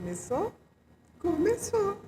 Começou? Começou!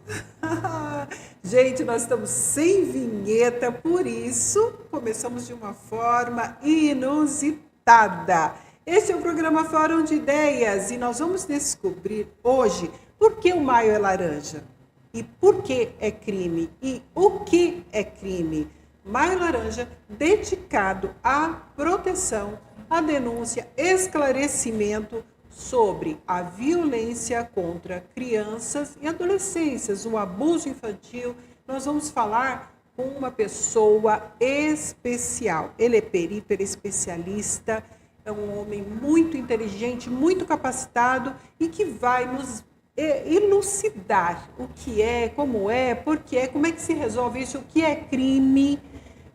Gente, nós estamos sem vinheta, por isso começamos de uma forma inusitada. Esse é o programa Fórum de Ideias e nós vamos descobrir hoje por que o maio é laranja e por que é crime e o que é crime. Maio Laranja dedicado à proteção, à denúncia, esclarecimento sobre a violência contra crianças e adolescências, o abuso infantil. Nós vamos falar com uma pessoa especial. Ele é perito, ele é especialista, é um homem muito inteligente, muito capacitado e que vai nos elucidar o que é, como é, por que é, como é que se resolve isso, o que é crime,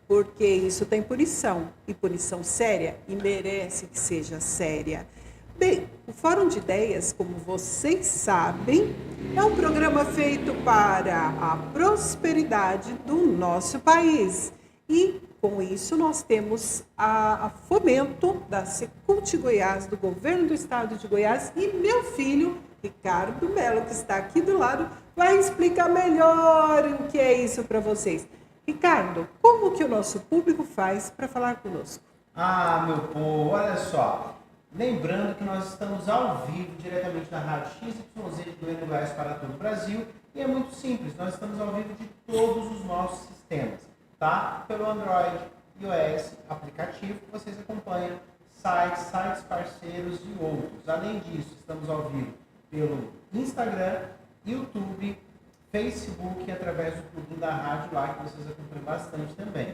porque isso tem punição, e punição séria, e merece que seja séria. Bem, o Fórum de Ideias, como vocês sabem, é um programa feito para a prosperidade do nosso país. E, com isso, nós temos a fomento da Secult Goiás, do governo do estado de Goiás, e meu filho, Ricardo Melo, que está aqui do lado, vai explicar melhor o que é isso para vocês. Ricardo, como que o nosso público faz para falar conosco? Meu povo, olha só. Lembrando que nós estamos ao vivo, diretamente na Rádio XYZ de Goiânia, Goiás, para todo o Brasil. E é muito simples, nós estamos ao vivo de todos os nossos sistemas, tá? Pelo Android, iOS, aplicativo, que vocês acompanham, sites parceiros e outros. Além disso, estamos ao vivo pelo Instagram, YouTube, Facebook e através do clube da rádio lá, que vocês acompanham bastante também.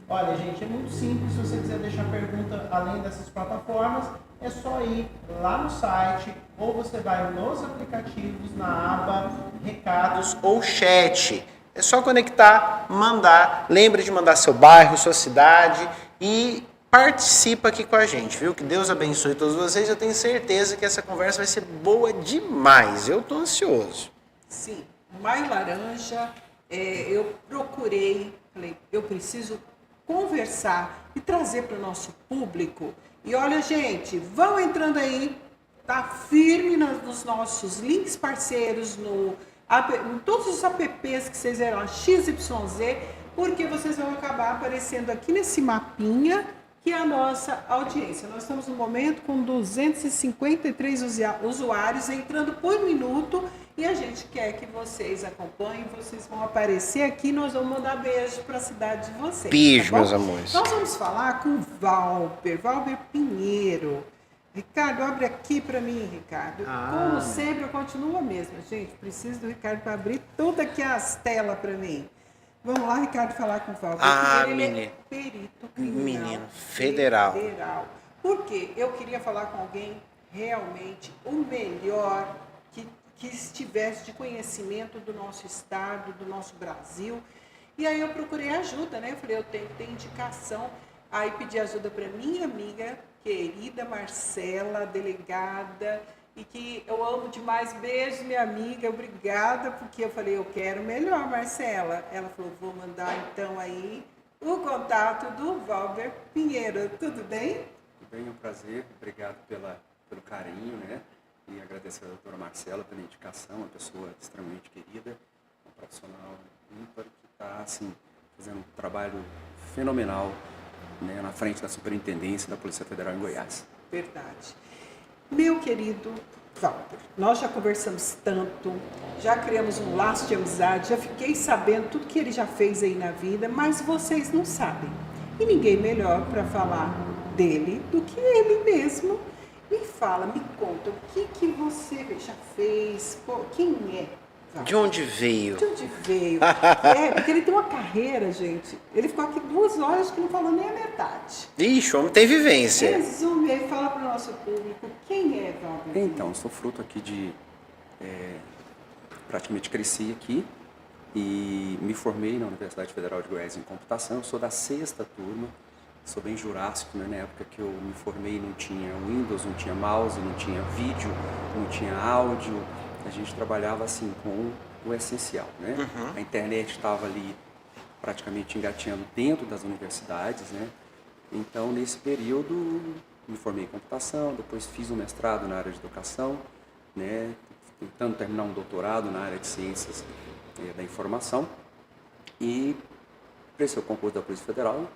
Olha, gente, é muito simples. Se você quiser deixar pergunta além dessas plataformas, é só ir lá no site ou você vai nos aplicativos na aba Recados ou Chat. É só conectar, mandar. Lembre de mandar seu bairro, sua cidade e participa aqui com a gente, viu? Que Deus abençoe todos vocês. Eu tenho certeza que essa conversa vai ser boa demais. Eu estou ansioso. Sim, Maio Laranja, eu procurei, falei, eu preciso conversar e trazer para o nosso público. E olha, gente, vão entrando aí, tá firme nos nossos links parceiros, em todos os apps que vocês verão, XYZ, porque vocês vão acabar aparecendo aqui nesse mapinha, que é a nossa audiência. Nós estamos no momento com 253 usuários entrando por minuto e a gente quer que vocês acompanhem, vocês vão aparecer aqui, nós vamos mandar beijo para a cidade de vocês. Beijo, tá, meus amores. Nós vamos falar com o Valber Pinheiro. Ricardo, abre aqui para mim, Ricardo. Como sempre, eu continuo a mesma. Gente, preciso do Ricardo para abrir todas aqui as telas para mim. Vamos lá, Ricardo, falar com o Valber. Menino. É perito criminal. Menino, federal. Por quê? Eu queria falar com alguém realmente o melhor que estivesse de conhecimento do nosso estado, do nosso Brasil. E aí eu procurei ajuda, né? Eu falei, eu tenho que ter indicação. Aí pedi ajuda para minha amiga querida Marcela, delegada, e que eu amo demais. Beijo, minha amiga, obrigada, porque eu falei, eu quero melhor, Marcela. Ela falou, vou mandar então aí o contato do Valber Pinheiro. Tudo bem? Tudo bem, é um prazer. Obrigado pelo carinho, né? E agradecer a doutora Marcela pela indicação, uma pessoa extremamente querida, uma profissional ímpar que está, assim, fazendo um trabalho fenomenal, né, na frente da Superintendência da Polícia Federal em Goiás. Verdade. Meu querido Valber, nós já conversamos tanto, já criamos um laço de amizade, já fiquei sabendo tudo que ele já fez aí na vida, mas vocês não sabem. E ninguém melhor para falar dele do que ele mesmo. Me fala, me conta, o que você já fez? Quem é? De onde veio? De onde veio? Porque ele tem uma carreira, gente. Ele ficou aqui 2 horas que não falou nem a metade. Ixi, o homem tem vivência. Resume aí, fala para o nosso público, quem é Valber? Então, sou fruto aqui de... praticamente cresci aqui e me formei na Universidade Federal de Goiás em computação. Eu sou da 6ª turma. Sou bem jurássico, né? Na época que eu me formei não tinha Windows, não tinha mouse, não tinha vídeo, não tinha áudio. A gente trabalhava assim com o essencial, né? Uhum. A internet estava ali praticamente engatinhando dentro das universidades, né? Então, nesse período, me formei em computação, depois fiz um mestrado na área de educação, né? tentando terminar um doutorado na área de ciências da informação e prestei o concurso da Polícia Federal,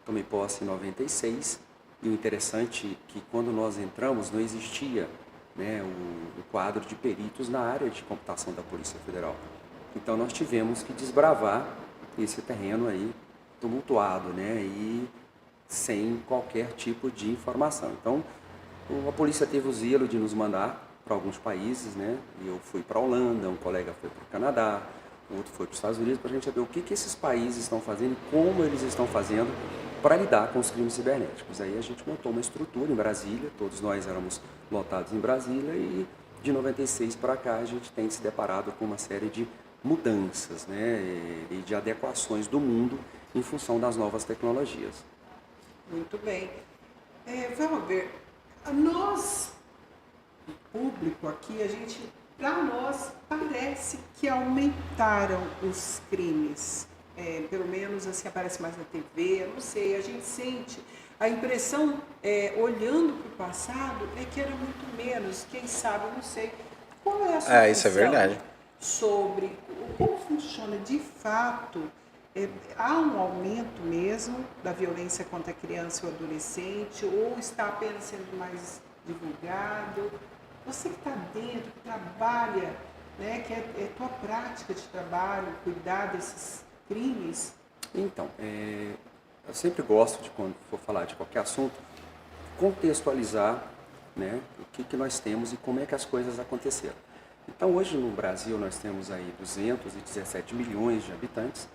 tomei posse em 96 e o interessante é que quando nós entramos não existia, né, o quadro de peritos na área de computação da Polícia Federal. Então nós tivemos que desbravar esse terreno aí tumultuado, né, e sem qualquer tipo de informação. Então a polícia teve o zelo de nos mandar para alguns países, né, e eu fui para a Holanda, um colega foi para o Canadá, outro foi para os Estados Unidos, para a gente saber o que esses países estão fazendo e como eles estão fazendo para lidar com os crimes cibernéticos. Aí a gente montou uma estrutura em Brasília, todos nós éramos lotados em Brasília e de 96 para cá a gente tem se deparado com uma série de mudanças, né, e de adequações do mundo em função das novas tecnologias. Muito bem. Vamos ver. Nós, público aqui, para nós, parece que aumentaram os crimes. Pelo menos assim aparece mais na TV, eu não sei, a gente sente. A impressão, olhando para o passado, é que era muito menos. Quem sabe, eu não sei. Qual é a sua isso é visão verdade. sobre como funciona de fato? Há um aumento mesmo da violência contra a criança e o adolescente ou está apenas sendo mais divulgado? Você que está dentro, que trabalha, né, que é tua prática de trabalho, cuidar desses crimes? Então, eu sempre gosto de, quando for falar de qualquer assunto, contextualizar, né, o que nós temos e como é que as coisas aconteceram. Então, hoje no Brasil nós temos aí 217 milhões de habitantes.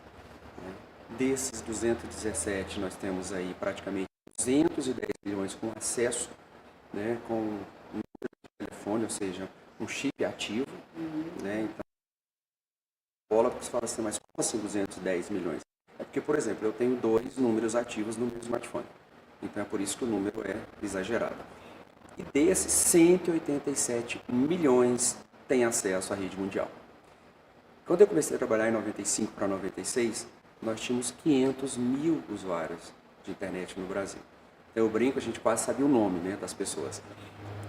Né? Desses 217 nós temos aí praticamente 210 milhões com acesso, né, com um número de telefone, ou seja, um chip ativo. Né? Então, bola porque você fala assim, mas como assim 210 milhões? É porque, por exemplo, eu tenho 2 números ativos no meu smartphone. Então é por isso que o número é exagerado. E desses, 187 milhões têm acesso à rede mundial. Quando eu comecei a trabalhar em 95 para 96, nós tínhamos 500 mil usuários de internet no Brasil. Então eu brinco, a gente quase sabia o nome, né, das pessoas.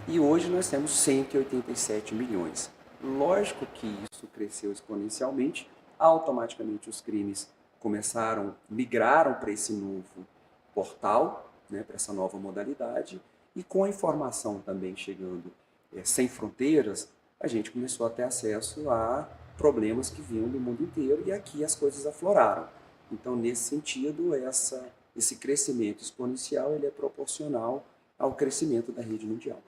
E hoje nós temos 187 milhões. Lógico que isso cresceu exponencialmente, automaticamente os crimes migraram para esse novo portal, né, para essa nova modalidade, e com a informação também chegando sem fronteiras, a gente começou a ter acesso a problemas que vinham do mundo inteiro e aqui as coisas afloraram. Então, nesse sentido, esse crescimento exponencial ele é proporcional ao crescimento da rede mundial.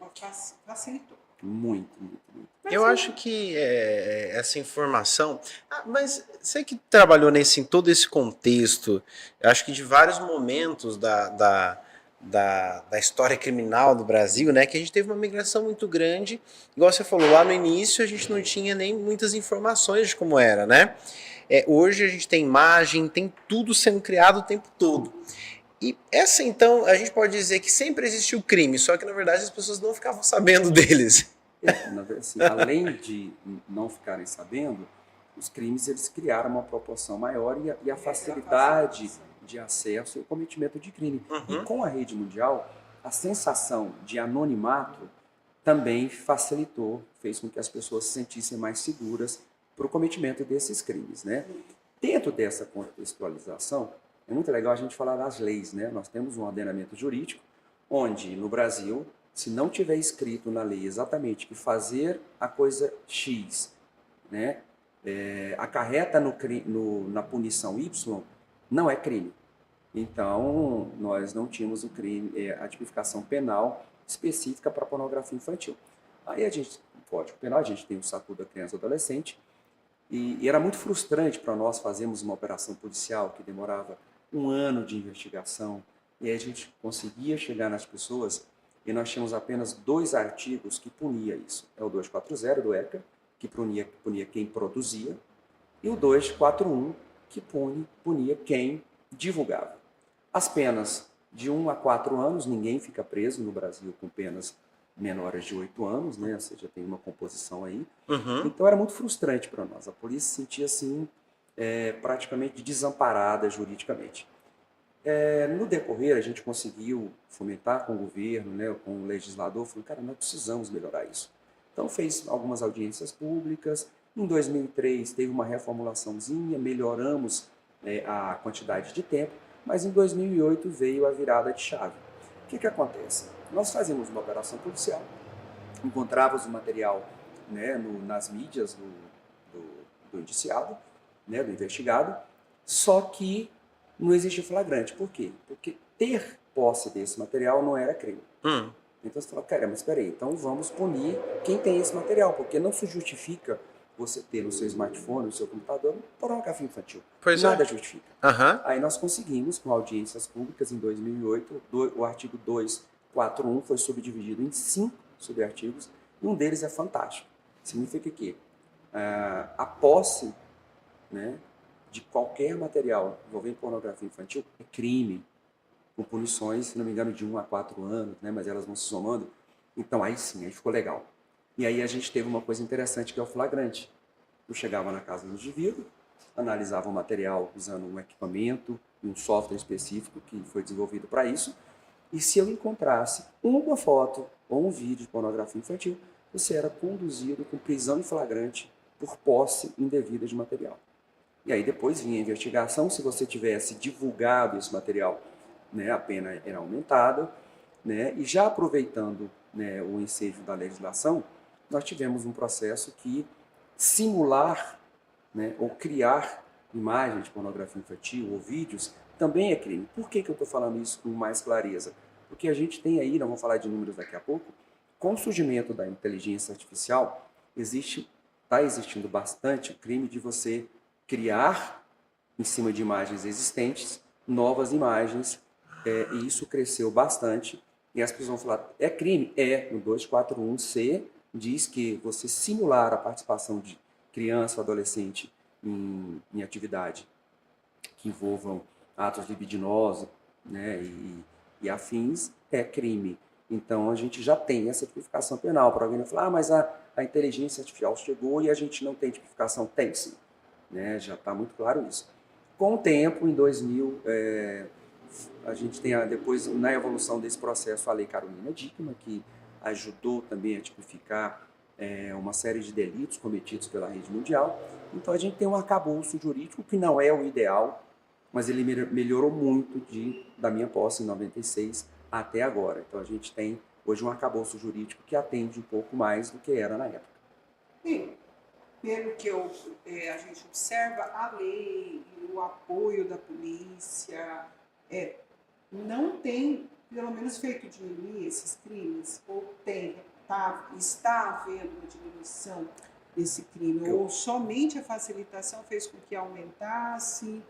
Facilitou. Muito, muito, muito. Eu acho que essa informação... mas você que trabalhou em todo esse contexto, eu acho que de vários momentos da história criminal do Brasil, né, que a gente teve uma migração muito grande. Igual você falou, lá no início a gente não tinha nem muitas informações de como era, né? Hoje a gente tem imagem, tem tudo sendo criado o tempo todo. E essa, então, a gente pode dizer que sempre existiu crime, só que, na verdade, as pessoas não ficavam sabendo deles. Assim, além de não ficarem sabendo, os crimes eles criaram uma proporção maior e a facilidade de acesso e o cometimento de crime. Uhum. E com a rede mundial, a sensação de anonimato também facilitou, fez com que as pessoas se sentissem mais seguras para o cometimento desses crimes, né? Dentro dessa contextualização, é muito legal a gente falar das leis, né? Nós temos um ordenamento jurídico onde, no Brasil, se não tiver escrito na lei exatamente que fazer a coisa X, né, acarreta na punição Y, não é crime. Então, nós não tínhamos o crime, a tipificação penal específica para pornografia infantil. Aí no Código Penal, a gente tem o Estatuto da Criança e Adolescente, e era muito frustrante para nós fazermos uma operação policial que demorava 1 ano de investigação, e aí a gente conseguia chegar nas pessoas, e nós tínhamos apenas 2 artigos que punia isso. É o 240 do ECA, que punia quem produzia, e o 241, que punia quem divulgava. As penas de 1 a 4 anos, ninguém fica preso no Brasil com penas menores de 8 anos, né? Ou seja, tem uma composição aí. Uhum. Então era muito frustrante para nós. A polícia se sentia assim, praticamente desamparada juridicamente. No decorrer, a gente conseguiu fomentar com o governo, né, com o legislador, falando, cara, nós precisamos melhorar isso. Então fez algumas audiências públicas. Em 2003 teve uma reformulaçãozinha, melhoramos a quantidade de tempo, mas em 2008 veio a virada de chave. O que acontece? Nós fazíamos uma operação policial, encontrávamos o material, né, nas mídias do indiciado, né, do investigado, só que não existia flagrante. Por quê? Porque ter posse desse material não era crime. Então você fala, caramba, mas espera aí, então vamos punir quem tem esse material, porque não se justifica você ter no seu smartphone, no seu computador, pornografia infantil. Nada justifica. Aí nós conseguimos, com audiências públicas, em 2008, o artigo 241 foi subdividido em 5 subartigos, e um deles é fantástico. Significa que a posse, né, de qualquer material envolvendo pornografia infantil é crime, com punições, se não me engano, de 1 a 4 anos, né, mas elas vão se somando. Então aí sim, aí ficou legal. E aí a gente teve uma coisa interessante que é o flagrante. Eu chegava na casa do indivíduo, analisava o material usando um equipamento e um software específico que foi desenvolvido para isso, e se eu encontrasse uma foto ou um vídeo de pornografia infantil, você era conduzido com prisão em flagrante por posse indevida de material. E aí depois vinha a investigação, se você tivesse divulgado esse material, né, a pena era aumentada, né, e já aproveitando, né, o ensejo da legislação, nós tivemos um processo que simular, né, ou criar imagens de pornografia infantil ou vídeos também é crime. Por que eu estou falando isso com mais clareza? Porque a gente tem aí, nós vamos falar de números daqui a pouco, com o surgimento da inteligência artificial, está existindo bastante o crime de você criar, em cima de imagens existentes, novas imagens, e isso cresceu bastante. E as pessoas vão falar, é crime? No 241C diz que você simular a participação de criança ou adolescente em atividade que envolvam atos libidinosos, né, e afins, é crime. Então a gente já tem essa tipificação penal. Para alguém não falar, mas a inteligência artificial chegou e a gente não tem tipificação. Tem sim, né, já está muito claro isso. Com o tempo, em 2000, a gente tem depois, na evolução desse processo, a Lei Carolina Dickmann, que ajudou também a tipificar uma série de delitos cometidos pela rede mundial. Então a gente tem um arcabouço jurídico que não é o ideal, mas ele melhorou muito da minha posse em 96 até agora. Então a gente tem hoje um arcabouço jurídico que atende um pouco mais do que era na época. Bem, pelo que a gente observa, a lei e o apoio da polícia não tem, pelo menos, feito diminuir esses crimes, ou está havendo uma diminuição desse crime, ou somente a facilitação fez com que aumentasse.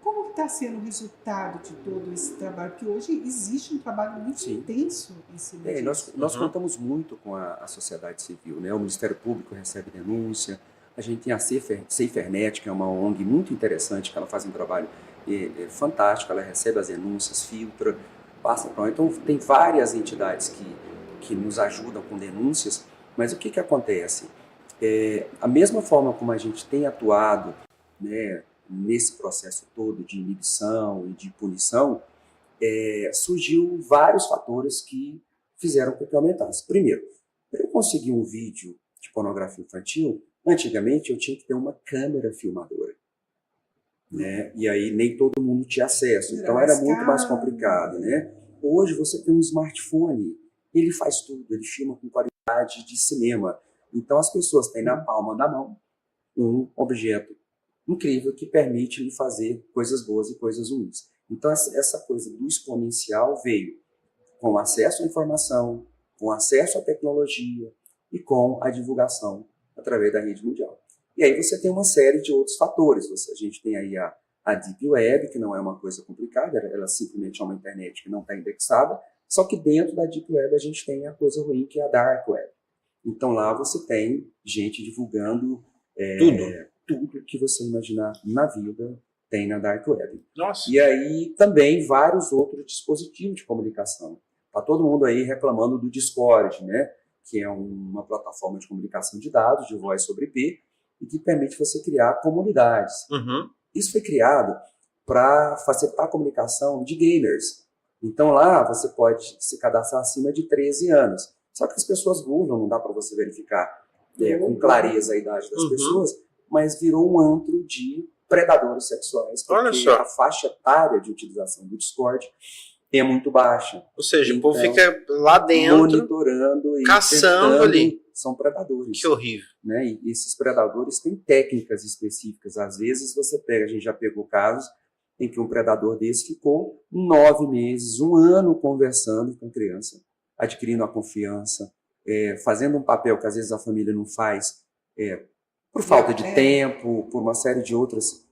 Como está sendo o resultado de todo esse trabalho? Porque hoje existe um trabalho muito intenso em cima disso. Nós contamos muito com a sociedade civil, né? O Ministério Público recebe denúncia, a gente tem a SaferNet, que é uma ONG muito interessante, que ela faz um trabalho fantástico, ela recebe as denúncias, filtra, passa para... Então tem várias entidades que nos ajudam com denúncias, mas o que acontece? A mesma forma como a gente tem atuado, né, nesse processo todo de inibição e de punição, surgiu vários fatores que fizeram com que aumentasse. Primeiro, para eu conseguir um vídeo de pornografia infantil, antigamente eu tinha que ter uma câmera filmadora, né? E aí nem todo mundo tinha acesso, então era muito mais complicado, né? Hoje você tem um smartphone, ele faz tudo, ele filma com qualidade de cinema. Então as pessoas têm na palma da mão um objeto incrível que permite lhe fazer coisas boas e coisas ruins. Então essa coisa do exponencial veio com acesso à informação, com acesso à tecnologia e com a divulgação através da rede mundial. E aí você tem uma série de outros fatores. A gente tem aí a Deep Web, que não é uma coisa complicada, ela simplesmente é uma internet que não está indexada, só que dentro da Deep Web a gente tem a coisa ruim, que é a Dark Web. Então lá você tem gente divulgando tudo que você imaginar na vida tem na Dark Web. Nossa. E aí também vários outros dispositivos de comunicação. Está todo mundo aí reclamando do Discord, né? Que é uma plataforma de comunicação de dados, de voz sobre IP, e que permite você criar comunidades. Isso foi criado para facilitar a comunicação de gamers. Então lá você pode se cadastrar acima de 13 anos. Só que as pessoas burlam, não dá para você verificar com clareza a idade das pessoas, mas virou um antro de predadores sexuais, porque a faixa etária de utilização do Discord é muito baixa. Ou seja, então, o povo fica lá dentro, monitorando e caçando ali. São predadores. Que horrível. Né? E esses predadores têm técnicas específicas. Às vezes você pega, a gente já pegou casos em que um predador desse ficou 9 meses, 1 ano conversando com a criança, adquirindo a confiança, fazendo um papel que às vezes a família não faz por falta de tempo, por uma série de outros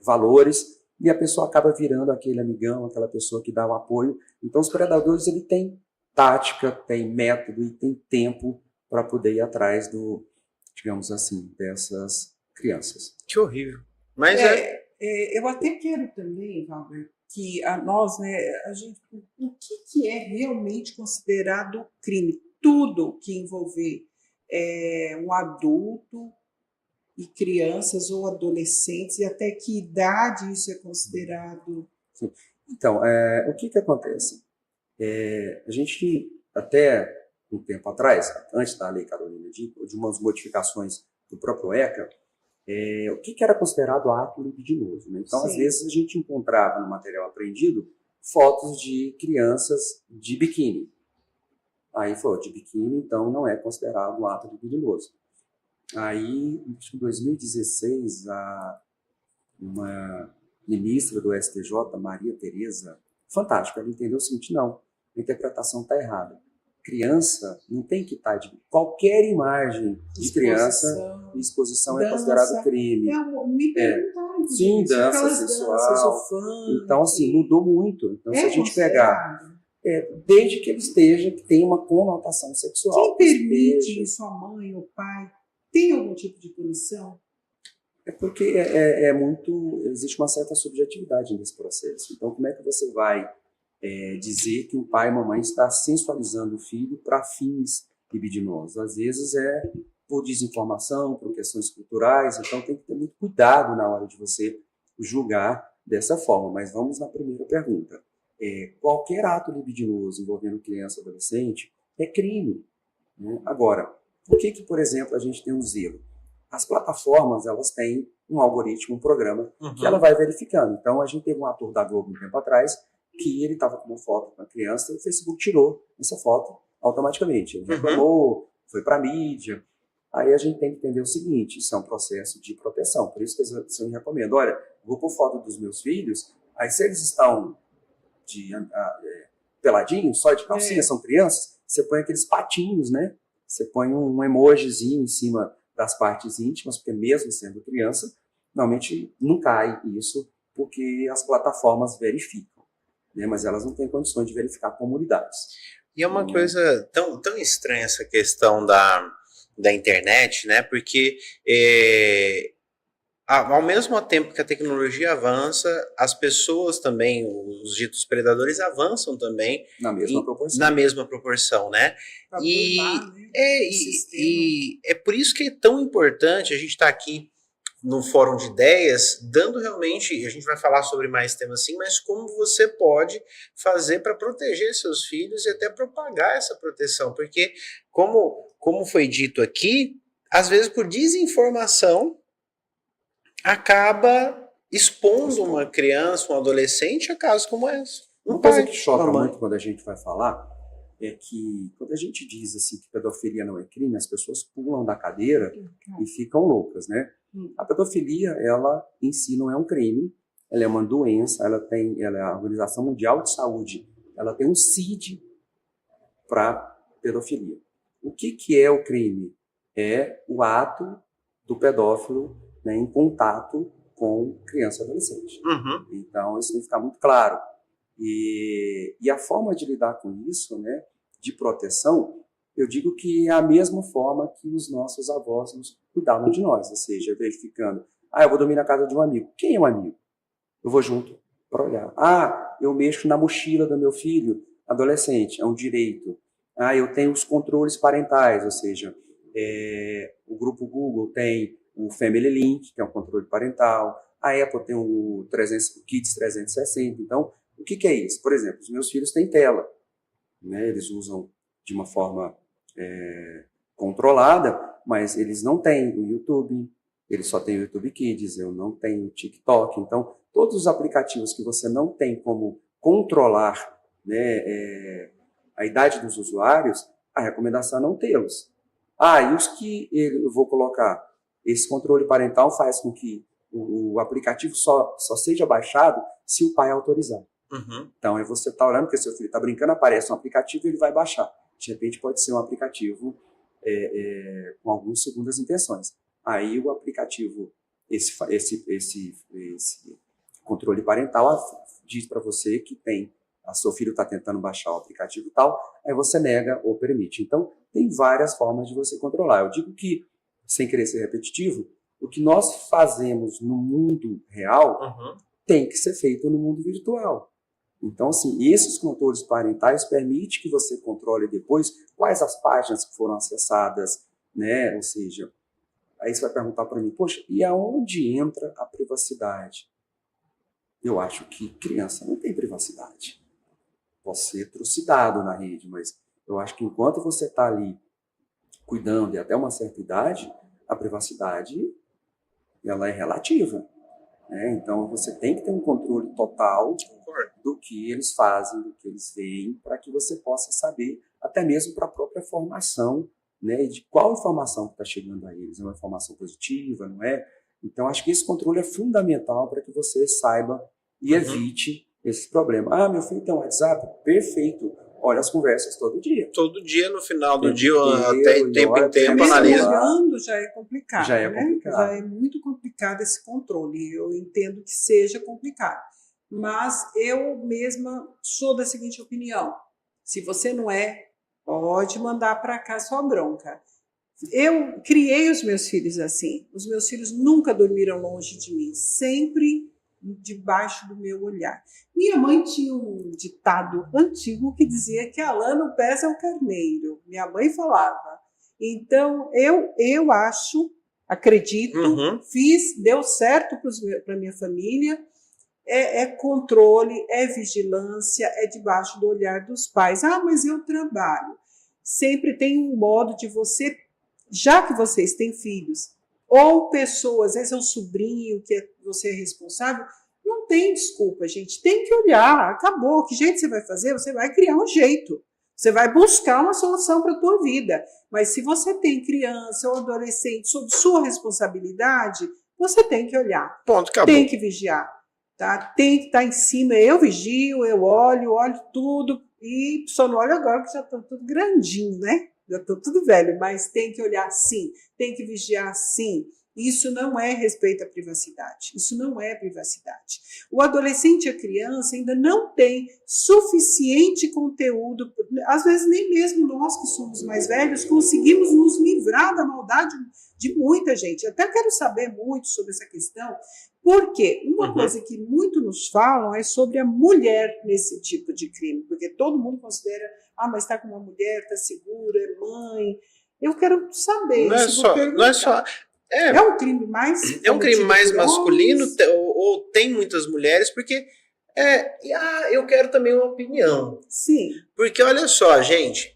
valores, e a pessoa acaba virando aquele amigão, aquela pessoa que dá o apoio. Então os predadores ele têm tática, tem método e tem tempo para poder ir atrás digamos assim, dessas crianças. Que horrível. Mas eu até quero também, Valber, que nós, né, a gente, o que é realmente considerado crime? Tudo que envolver um adulto e crianças ou adolescentes, e até que idade isso é considerado? Sim. Então, o que acontece? A gente, até um tempo atrás, antes da Lei Carolina Dickmann, de umas modificações do próprio ECA, o que era considerado ato libidinoso. Né? Então, às vezes, a gente encontrava no material apreendido fotos de crianças de biquíni. Aí falou, de biquíni, então não é considerado um ato libidinoso. Aí, em 2016, uma ministra do STJ, Maria Tereza, fantástica, ela entendeu o seguinte, não, a interpretação está errada. Criança não tem que estar de qualquer imagem de criança em exposição é considerado crime. Me perguntaram. Sim, dança sensual. Então, assim, mudou muito. Então, se a gente pegar, desde que ele esteja, que tem uma conotação sexual. Quem permite sua mãe ou pai tem algum tipo de punição? É porque existe uma certa subjetividade nesse processo. Então, como é que você vai dizer que o pai e a mamãe está sensualizando o filho para fins libidinosos? Às vezes por desinformação, por questões culturais, então tem que ter muito cuidado na hora de você julgar dessa forma. Mas vamos na primeira pergunta. Qualquer ato libidinoso envolvendo criança ou adolescente é crime. Né? Agora, por que, por exemplo, a gente tem um zelo? As plataformas, elas têm um algoritmo, um programa, que ela vai verificando. Então, a gente teve um ator da Globo um tempo atrás, que ele estava com uma foto com a criança e o Facebook tirou essa foto automaticamente. Ele reclamou, foi para a mídia. Aí a gente tem que entender o seguinte, isso é um processo de proteção. Por isso que eu recomendo, olha, vou pôr foto dos meus filhos, aí se eles estão peladinhos, só de calcinha, são crianças, você põe aqueles patinhos, né? Você põe um emojizinho em cima das partes íntimas, porque mesmo sendo criança, normalmente não cai isso, porque as plataformas verificam, né? Mas elas não têm condições de verificar comunidades. E é uma coisa tão estranha essa questão da internet, né? Porque ao mesmo tempo que a tecnologia avança, as pessoas também, os ditos predadores, avançam também na mesma proporção, né? E é por isso que é tão importante a gente estar aqui no Fórum de Ideias, dando realmente, a gente vai falar sobre mais temas assim, mas como você pode fazer para proteger seus filhos e até propagar essa proteção, porque como foi dito aqui, às vezes por desinformação acaba expondo uma criança, um adolescente a casos como esse. Uma coisa que choca muito quando a gente vai falar é que quando a gente diz assim que pedofilia não é crime, as pessoas pulam da cadeira e ficam loucas, né? A pedofilia, ela em si não é um crime, ela é uma doença, ela é a Organização Mundial de Saúde, ela tem um CID para pedofilia. O que é o crime? É o ato do pedófilo, né, em contato com criança e adolescente. Então, isso tem que ficar muito claro. E a forma de lidar com isso, né, de proteção, eu digo que é a mesma forma que os nossos avós nos cuidavam de nós, ou seja, verificando, eu vou dormir na casa de um amigo. Quem é um amigo? Eu vou junto para olhar. Eu mexo na mochila do meu filho, adolescente, é um direito. Eu tenho os controles parentais, ou seja, o grupo Google tem o Family Link, que é um controle parental, a Apple tem o Kids 360. Então, o que é isso? Por exemplo, os meus filhos têm tela, né? Eles usam de uma forma controlada, mas eles não têm o YouTube, eles só têm o YouTube Kids, eu não tenho o TikTok. Então, todos os aplicativos que você não tem como controlar, né, a idade dos usuários, a recomendação é não tê-los. E os que eu vou colocar? Esse controle parental faz com que o aplicativo só seja baixado se o pai autorizar. Uhum. Então, você está olhando porque seu filho está brincando, aparece um aplicativo e ele vai baixar. De repente, pode ser um aplicativo com algumas segundas intenções. Aí, o aplicativo, esse controle parental, diz para você que seu filho está tentando baixar o aplicativo e tal, aí você nega ou permite. Então, tem várias formas de você controlar. Eu digo que, sem querer ser repetitivo, o que nós fazemos no mundo real tem que ser feito no mundo virtual. Então, assim, esses controles parentais permitem que você controle depois quais as páginas que foram acessadas, né? Ou seja, aí você vai perguntar para mim, poxa, e aonde entra a privacidade? Eu acho que criança não tem privacidade. Pode ser trucidado na rede, mas eu acho que enquanto você está ali cuidando e até uma certa idade, a privacidade ela é relativa. Né? Então, você tem que ter um controle total do que eles fazem, do que eles veem, para que você possa saber, até mesmo para a própria formação, né, de qual informação que está chegando a eles. É uma informação positiva, não é? Então, acho que esse controle é fundamental para que você saiba e evite esse problema. Meu filho tem um WhatsApp? Perfeito. Olha as conversas todo dia. Todo dia, no final do dia, até tempo em tempo, analisa. Olhando já é complicado, já é né? complicado. Já é muito complicado esse controle. Eu entendo que seja complicado. Mas eu mesma sou da seguinte opinião. Se você não é, pode mandar para cá sua bronca. Eu criei os meus filhos assim. Os meus filhos nunca dormiram longe de mim. Sempre debaixo do meu olhar. Minha mãe tinha um ditado antigo que dizia que a lã no pés é o carneiro. Minha mãe falava. Então, eu acho, acredito, deu certo para minha família. É controle, é vigilância, é debaixo do olhar dos pais. Mas eu trabalho. Sempre tem um modo de você, já que vocês têm filhos, ou pessoas, às vezes é um sobrinho que você é responsável, não tem desculpa, gente. Tem que olhar, acabou. Que jeito você vai fazer? Você vai criar um jeito. Você vai buscar uma solução para a tua vida. Mas se você tem criança ou adolescente sob sua responsabilidade, você tem que olhar. Ponto, acabou. Tem que vigiar. Tá? Tem que estar em cima. Eu vigio, eu olho tudo. E só não olho agora que já estou tudo grandinho, né? Já estou tudo velho, mas tem que olhar sim, tem que vigiar sim. Isso não é respeito à privacidade, isso não é privacidade. O adolescente e a criança ainda não tem suficiente conteúdo, às vezes nem mesmo nós que somos mais velhos conseguimos nos livrar da maldade de muita gente. Eu até quero saber muito sobre essa questão, porque uma coisa que muito nos falam é sobre a mulher nesse tipo de crime, porque todo mundo considera, mas está com uma mulher, está segura, é mãe. Eu quero saber. Não é só. É um crime mais. É um crime mais masculino, ou tem muitas mulheres, porque. Eu quero também uma opinião. Sim. Porque olha só, gente.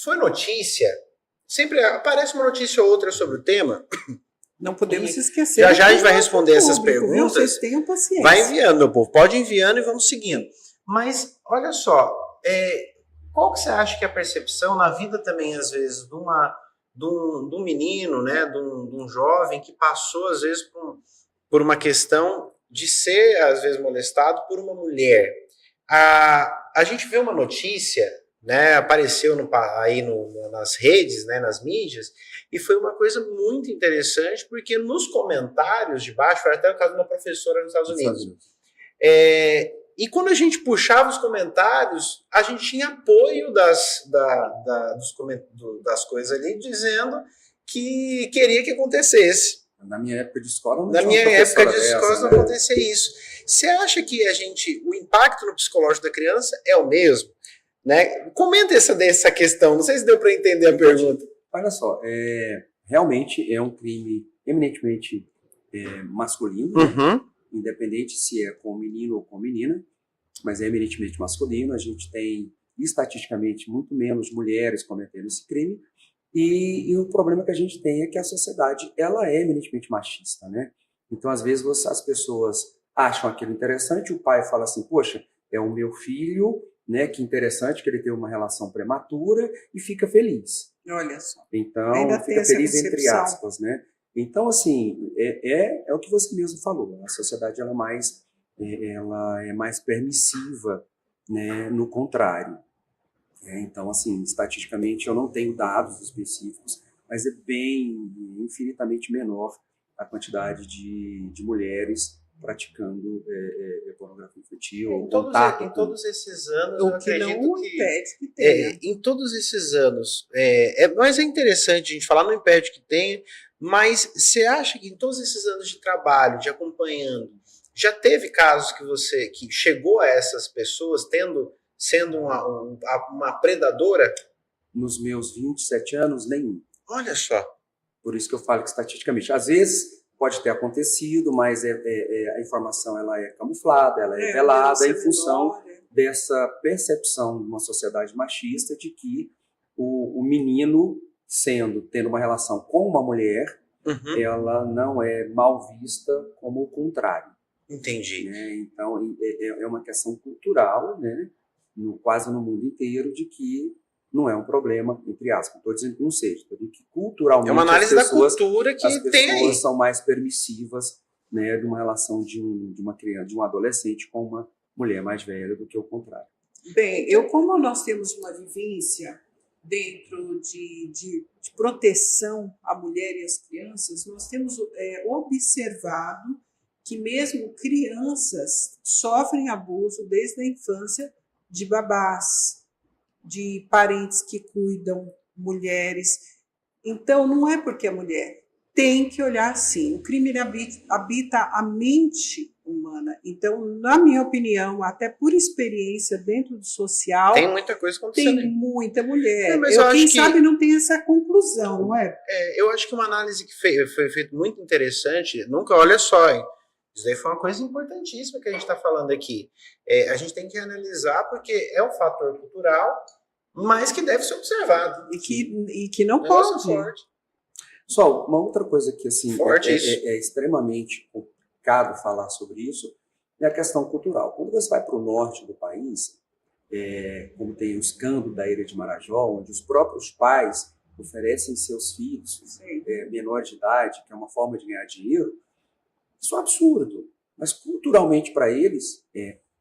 Foi notícia. Sempre aparece uma notícia ou outra sobre o tema. Não podemos esquecer. Já a gente vai responder essas perguntas. Viu? Vocês tenham paciência. Vai enviando, meu povo. Pode ir enviando e vamos seguindo. Mas, olha só. Qual que você acha que é a percepção na vida também, às vezes, de um menino, né, de um jovem que passou, às vezes, por uma questão de ser, às vezes, molestado por uma mulher? A gente vê uma notícia, né, apareceu aí nas redes, né, nas mídias, e foi uma coisa muito interessante, porque nos comentários de baixo, foi até o caso de uma professora nos Estados Unidos, e quando a gente puxava os comentários, a gente tinha apoio das coisas ali, dizendo que queria que acontecesse. Na minha época de escola não Na minha época de escola não acontecia isso. Você acha que o impacto no psicológico da criança é o mesmo? Né? Comenta essa questão, não sei se deu para entender a pergunta. Olha só, realmente é um crime eminentemente masculino, né? Independente se é com menino ou com menina, mas é eminentemente masculino. A gente tem estatisticamente, muito menos mulheres cometendo esse crime. E o problema que a gente tem é que a sociedade ela é eminentemente machista, né? Então, às vezes, as pessoas acham aquilo interessante, o pai fala assim, poxa, é o meu filho, né? Que interessante que ele tenha uma relação prematura e fica feliz. Olha só. Então, Ainda fica tem essa feliz entre concepção. aspas, né? Então, assim, é o que você mesmo falou. A sociedade ela é mais permissiva, né? No contrário. Então, assim, estatisticamente eu não tenho dados específicos, mas é infinitamente menor a quantidade de mulheres praticando pornografia infantil, ou contato Em todos esses anos, O eu que acredito não que... impede que tenha. Em todos esses anos, mas é interessante a gente falar, não impede que tenha, mas você acha que em todos esses anos de trabalho, de acompanhando, já teve casos que chegou a essas pessoas sendo uma predadora? nos meus 27 anos, nenhum. Olha só. Por isso que eu falo que estatisticamente, às vezes pode ter acontecido, mas a informação ela é camuflada, ela é velada em função dessa percepção de uma sociedade machista de que o menino, tendo uma relação com uma mulher, ela não é mal vista como o contrário. Entendi. Né? Então, é uma questão cultural, né? Quase no mundo inteiro, de que não é um problema, entre aspas. Não estou dizendo que não seja, estou dizendo que culturalmente É uma análise da cultura que as tem aí. pessoas são mais permissivas, né, de uma relação de uma criança, de um adolescente com uma mulher mais velha do que o contrário. Bem, como nós temos uma vivência dentro de proteção à mulher e às crianças, nós temos observado que mesmo crianças sofrem abuso desde a infância de babás, de parentes que cuidam, mulheres. Então, não é porque é mulher. Tem que olhar assim. O crime habita a mente humana. Então, na minha opinião, até por experiência dentro do social, tem muita coisa acontecendo. Tem muita mulher. Mas eu quem acho sabe não tem essa conclusão, não é? Eu acho que uma análise que foi feita muito interessante, olha só, hein? Isso daí foi uma coisa importantíssima que a gente está falando aqui. A gente tem que analisar porque é um fator cultural, mas que deve ser observado. E que não pode. Só uma outra coisa que assim, Forte é extremamente complicado falar sobre isso é a questão cultural. Quando você vai para o norte do país, como tem o escândalo da Ilha de Marajó, onde os próprios pais oferecem seus filhos menores de idade, que é uma forma de ganhar dinheiro, isso é um absurdo. Mas culturalmente para eles,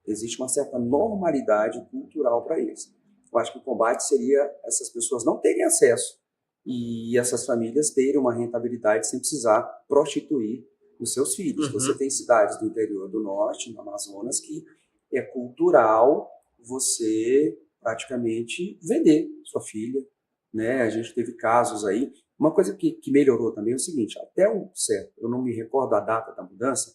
existe uma certa normalidade cultural para eles. Eu acho que o combate seria essas pessoas não terem acesso e essas famílias terem uma rentabilidade sem precisar prostituir os seus filhos. Você tem cidades do interior do norte, no Amazonas, que é cultural você praticamente vender sua filha, né? A gente teve casos aí. Uma coisa que melhorou também é o seguinte, até eu não me recordo a data da mudança,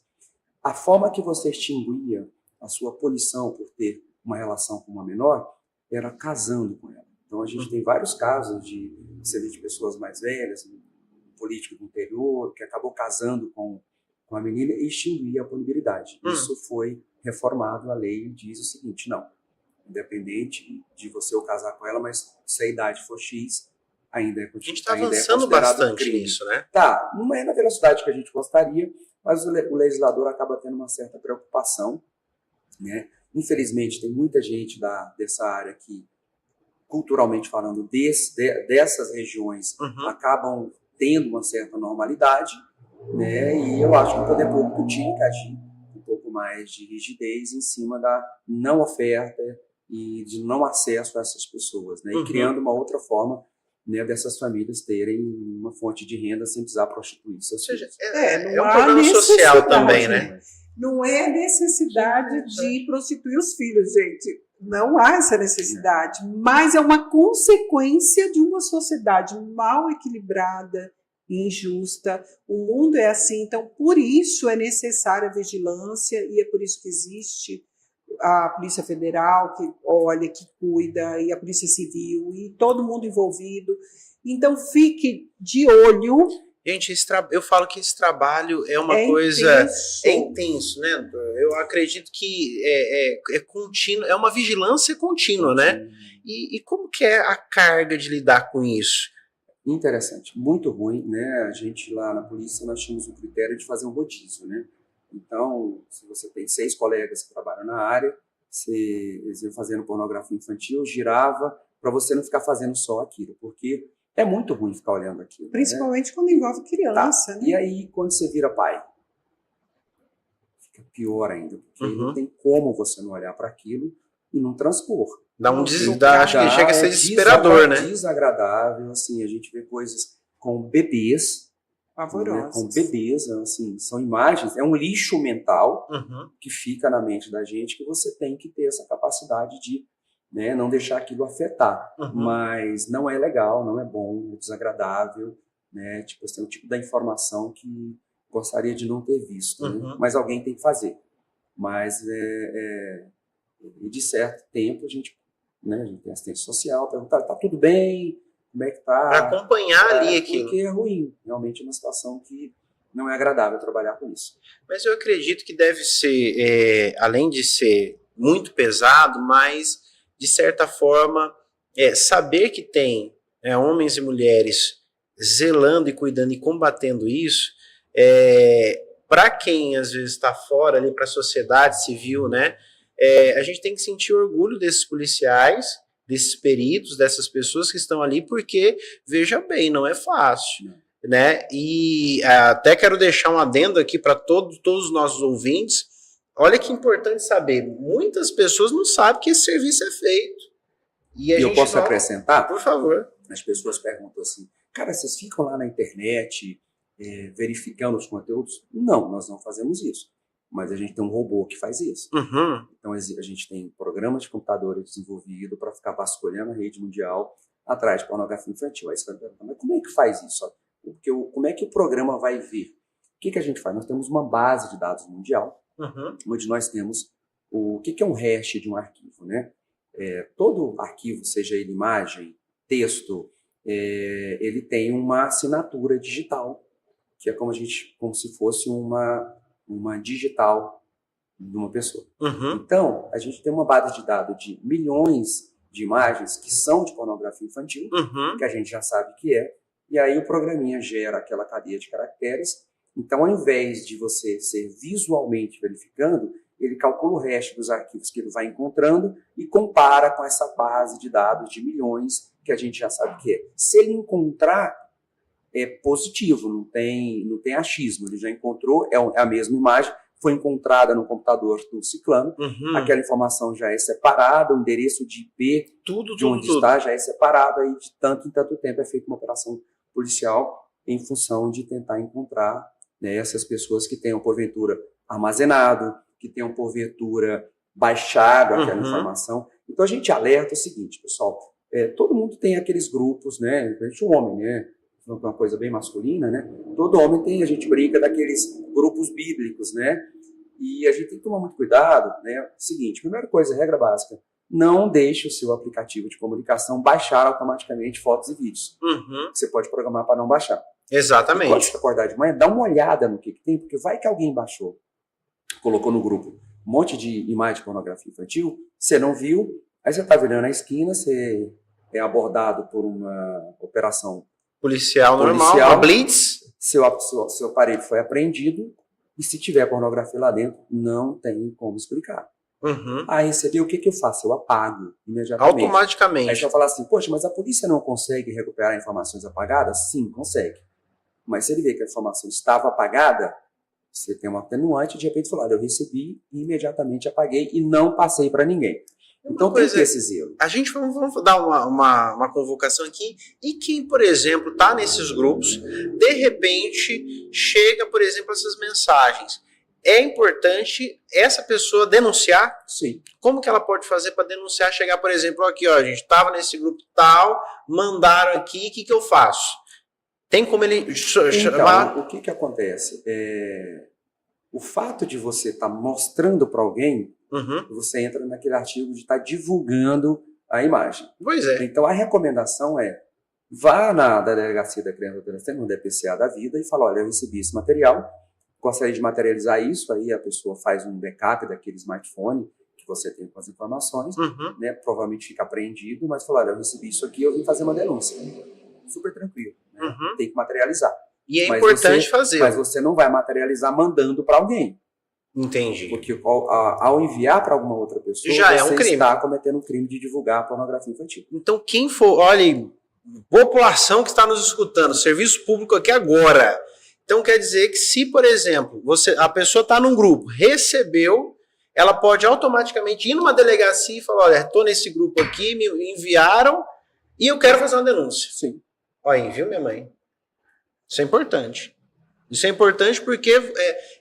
a forma que você extinguia a sua punição por ter uma relação com uma menor era casando com ela. Então a gente tem vários casos de pessoas mais velhas, um político do interior, que acabou casando com a menina e extinguia a punibilidade. Isso foi reformado, a lei diz o seguinte, não, independente de você casar com ela, mas se a idade for X, ainda é considerado. A gente está avançando bastante nisso, né? Tá, não é na velocidade que a gente gostaria, mas o legislador acaba tendo uma certa preocupação, né? Infelizmente, tem muita gente dessa área que, culturalmente falando, dessas regiões, acabam tendo uma certa normalidade, né? E eu acho que o poder público tinha que agir um pouco mais de rigidez em cima da não oferta e de não acesso a essas pessoas, né? E criando uma outra forma, né, dessas famílias terem uma fonte de renda sem precisar prostituir seus filhos. É um problema social também, né? Não é necessidade de prostituir os filhos, gente. Não há essa necessidade. Mas é uma consequência de uma sociedade mal equilibrada, injusta. O mundo é assim. Então, por isso é necessária a vigilância e é por isso que existe a Polícia Federal, que olha, que cuida, e a Polícia Civil, e todo mundo envolvido. Então, fique de olho Gente, eu falo que esse trabalho é uma É coisa... intenso. É intenso, né? Eu acredito que é contínuo, é uma vigilância contínua, né? E como que é a carga de lidar com isso? Interessante, muito ruim, né? A gente lá na polícia, nós tínhamos o critério de fazer um rodízio, né? Então, se você tem 6 colegas que trabalham na área, eles iam fazendo pornografia infantil, girava, para você não ficar fazendo só aquilo, porque é muito ruim ficar olhando aquilo. Principalmente quando envolve criança, Tá. né? E aí, quando você vira pai, fica pior ainda, porque Uhum. não tem como você não olhar para aquilo e não transpor. Acho que chega a ser desesperador, né? Desagradável, assim, a gente vê coisas com bebês, né, Pavorosas. com bebês, assim, são imagens, é um lixo mental Uhum. que fica na mente da gente, que você tem que ter essa capacidade de, né, não deixar aquilo afetar. Uhum. Mas não é legal, não é bom, é desagradável, né? Tipo, assim, é um tipo da informação que gostaria de não ter visto, né? Uhum. Mas alguém tem que fazer. Mas e de certo tempo a gente tem assistência social, perguntar, tá tudo bem? Como é que tá? Para acompanhar ali aquilo. Porque é ruim, realmente é uma situação que não é agradável trabalhar com isso. Mas eu acredito que deve ser, além de ser muito pesado, mas, de certa forma, saber que tem homens e mulheres zelando e cuidando e combatendo isso, para quem às vezes está fora ali, para a sociedade civil, né? A gente tem que sentir orgulho desses policiais, desses peritos, dessas pessoas que estão ali, porque, veja bem, não é fácil. Né? E até quero deixar um adendo aqui para todos os nossos ouvintes. Olha que importante saber, muitas pessoas não sabem que esse serviço é feito. E eu posso acrescentar? Por favor. As pessoas perguntam assim, cara, vocês ficam lá na internet verificando os conteúdos? Não, nós não fazemos isso. Mas a gente tem um robô que faz isso. Uhum. Então a gente tem programas de computador desenvolvido para ficar vasculhando a rede mundial atrás de pornografia infantil. Aí você vai perguntar, mas como é que faz isso? Porque como é que o programa vai ver? O que a gente faz? Nós temos uma base de dados mundial, uhum. onde nós temos o que é um hash de um arquivo, né? Todo arquivo, seja ele imagem, texto, ele tem uma assinatura digital, que é como se fosse uma digital de uma pessoa. Uhum. Então, a gente tem uma base de dados de milhões de imagens que são de pornografia infantil, uhum. que a gente já sabe que é, e aí o programinha gera aquela cadeia de caracteres. Então, ao invés de você ser visualmente verificando, ele calcula o resto dos arquivos que ele vai encontrando e compara com essa base de dados de milhões que a gente já sabe que é. Se ele encontrar, é positivo, não tem achismo. Ele já encontrou, é a mesma imagem, foi encontrada no computador do ciclano, uhum. aquela informação já é separada, o endereço de IP de onde está já é separado, aí de tanto em tanto tempo é feita uma operação policial em função de tentar encontrar, né, essas pessoas que tenham, porventura, armazenado, que tenham, porventura, baixado aquela uhum. informação. Então, a gente alerta o seguinte, pessoal, todo mundo tem aqueles grupos, né, principalmente o homem, né, uma coisa bem masculina, né, todo homem tem, a gente brinca daqueles grupos bíblicos, né, e a gente tem que tomar muito cuidado, né, seguinte, primeira coisa, regra básica, não deixe o seu aplicativo de comunicação baixar automaticamente fotos e vídeos. Uhum. Você pode programar para não baixar. Exatamente. E quando você acordar de manhã, dá uma olhada no que tem, porque vai que alguém baixou, colocou no grupo um monte de imagem de pornografia infantil, você não viu, aí você está virando a esquina, você é abordado por uma operação policial normal, uma blitz. Seu aparelho foi apreendido, e se tiver pornografia lá dentro, não tem como explicar. Uhum. Aí você vê o que eu faço? Eu apago imediatamente. Automaticamente. Aí você vai falar assim, poxa, mas a polícia não consegue recuperar informações apagadas? Sim, consegue. Mas se ele vê que a informação estava apagada, você tem um atenuante, de repente falar, eu recebi e imediatamente apaguei e não passei para ninguém. Então tem que ter esse zelo. A gente vamos dar uma convocação aqui, e quem, por exemplo, está nesses grupos, de repente chega, por exemplo, essas mensagens. É importante essa pessoa denunciar? Sim. Como que ela pode fazer para denunciar? Chegar, por exemplo, aqui, ó, a gente estava nesse grupo tal, mandaram aqui, o que eu faço? Tem como ele chamar? Então, o que acontece? O fato de você estar mostrando para alguém, uhum. você entra naquele artigo de estar divulgando a imagem. Pois é. Então, a recomendação é, vá na delegacia da criança e adolescente, no DPCA da vida, e fala, olha, eu recebi esse material, gostaria de materializar isso, aí a pessoa faz um backup daquele smartphone que você tem com as informações, né, provavelmente fica apreendido, mas fala, olha, eu recebi isso aqui, eu vim fazer uma denúncia. Super tranquilo, né? Tem que materializar. E é importante fazer. Mas você não vai materializar mandando para alguém. Entendi. Porque ao enviar para alguma outra pessoa, já você é um crime. Está cometendo um crime de divulgar pornografia infantil. Então, quem for, olha, população que está nos escutando, serviço público aqui agora. Então, quer dizer que se, por exemplo, a pessoa está num grupo, recebeu, ela pode automaticamente ir numa delegacia e falar, olha, estou nesse grupo aqui, me enviaram e eu quero fazer uma denúncia. Sim. Olha aí, viu, minha mãe? Isso é importante. Isso é importante porque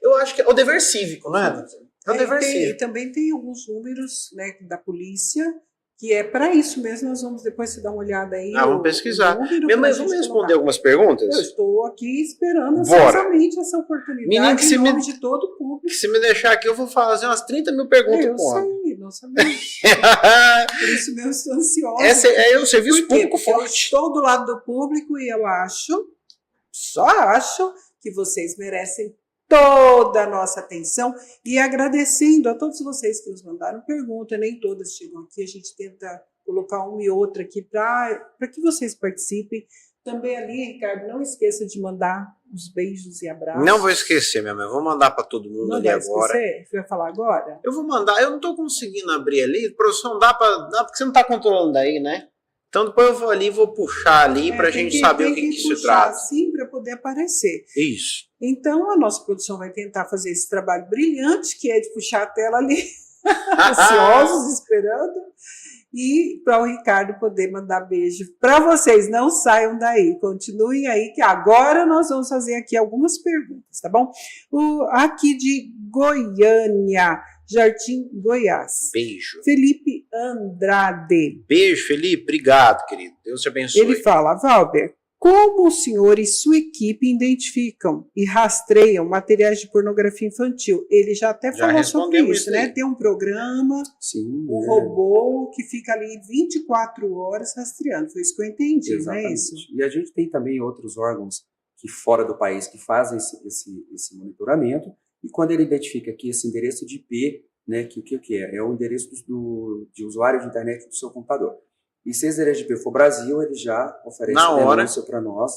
eu acho que é o dever cívico, não é? É o dever cívico. E também tem alguns números, né, da polícia, que é para isso mesmo. Nós vamos depois se dar uma olhada aí. Vamos pesquisar. Minha mãe, vamos responder algumas perguntas? Eu estou aqui esperando ansiosamente essa oportunidade. Menino, que em nome de todo o público. Que se me deixar aqui, eu vou fazer umas 30 mil perguntas. Eu sei, não sabia. Por isso mesmo estou ansiosa. Esse é o serviço público forte. Eu estou do lado do público e eu só acho que vocês merecem toda a nossa atenção e agradecendo a todos vocês que nos mandaram pergunta, nem todas chegam aqui, a gente tenta colocar uma e outra aqui para que vocês participem. Também ali, Ricardo, não esqueça de mandar os beijos e abraços. Não vou esquecer, minha mãe, vou mandar para todo mundo ali agora. Você vai falar agora? Eu vou mandar, eu não estou conseguindo abrir ali, produção, dá porque você não está controlando aí, né? Então depois eu vou ali, vou puxar ali para a gente saber o que se trata. Assim para poder aparecer. Isso. Então a nossa produção vai tentar fazer esse trabalho brilhante, que é de puxar a tela ali, ansiosos, esperando, e para o Ricardo poder mandar beijo para vocês. Não saiam daí, continuem aí, que agora nós vamos fazer aqui algumas perguntas, tá bom? Aqui de Goiânia, Jardim Goiás. Beijo. Felipe Andrade. Beijo, Felipe. Obrigado, querido. Deus te abençoe. Ele fala, Valber, como o senhor e sua equipe identificam e rastreiam materiais de pornografia infantil? Ele já até falou sobre isso, né? Tem um programa, um robô que fica ali 24 horas rastreando. Foi isso que eu entendi, exatamente. Não é isso? E a gente tem também outros órgãos que fora do país que fazem esse monitoramento. E quando ele identifica que esse endereço de IP, né, que é? É o endereço de usuário de internet do seu computador. E se esse endereço de IP for Brasil, ele já oferece denúncia para nós,